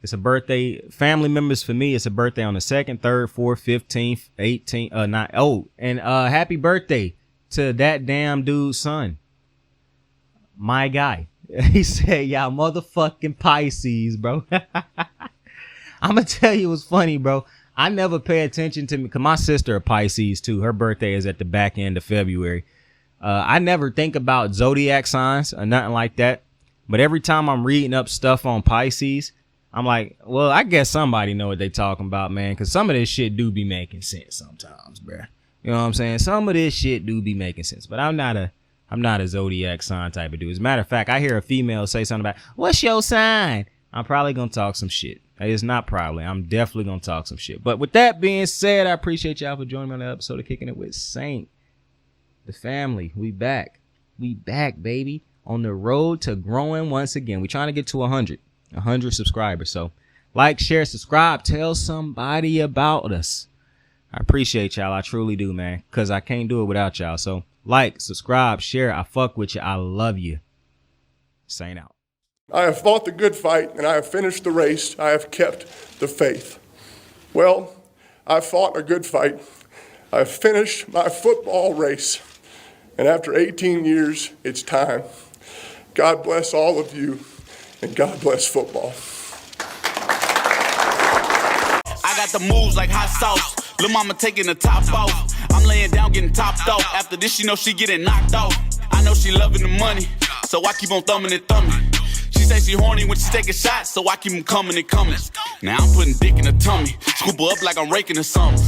it's a birthday. Family members for me, it's a birthday on the 2nd, 3rd, 4th, 15th, 18th, and happy birthday to that damn dude's son. My guy. He said, y'all motherfucking Pisces, bro. I'm going to tell you what's funny, bro. I never pay attention to me because my sister a Pisces too. Her birthday is at the back end of February. I never think about zodiac signs or nothing like that. But every time I'm reading up stuff on Pisces, I'm like, well, I guess somebody know what they talking about, man. Because some of this shit do be making sense sometimes, bruh. You know what I'm saying? Some of this shit do be making sense. But I'm not a zodiac sign type of dude. As a matter of fact, I hear a female say something about, what's your sign? I'm probably going to talk some shit. It's not probably. I'm definitely going to talk some shit. But with that being said, I appreciate y'all for joining me on the episode of Kicking It with Saint. The family, we back. We back, baby. On the road to growing once again. We're trying to get to 100 subscribers. So like, share, subscribe. Tell somebody about us. I appreciate y'all. I truly do, man. Because I can't do it without y'all. So like, subscribe, share. I fuck with you. I love you. Saint out. I have fought the good fight, and I have finished the race. I have kept the faith. Well, I fought a good fight. I have finished my football race. And after 18 years, it's time. God bless all of you, and God bless football. I got the moves like hot sauce. Lil' mama taking the top off. I'm laying down getting topped off. After this, she know she getting knocked off. I know she loving the money, so I keep on thumbing and thumbing. She say she horny when she taking shots, so I keep them coming and coming. Now I'm putting dick in her tummy. Scoop her up like I'm raking her something.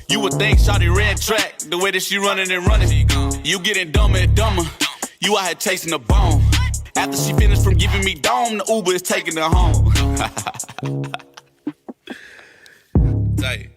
You would think shawty red track, the way that she running and running. You getting dumber and dumber. You out here chasing the bone. After she finished from giving me dome, the Uber is taking her home. Tight.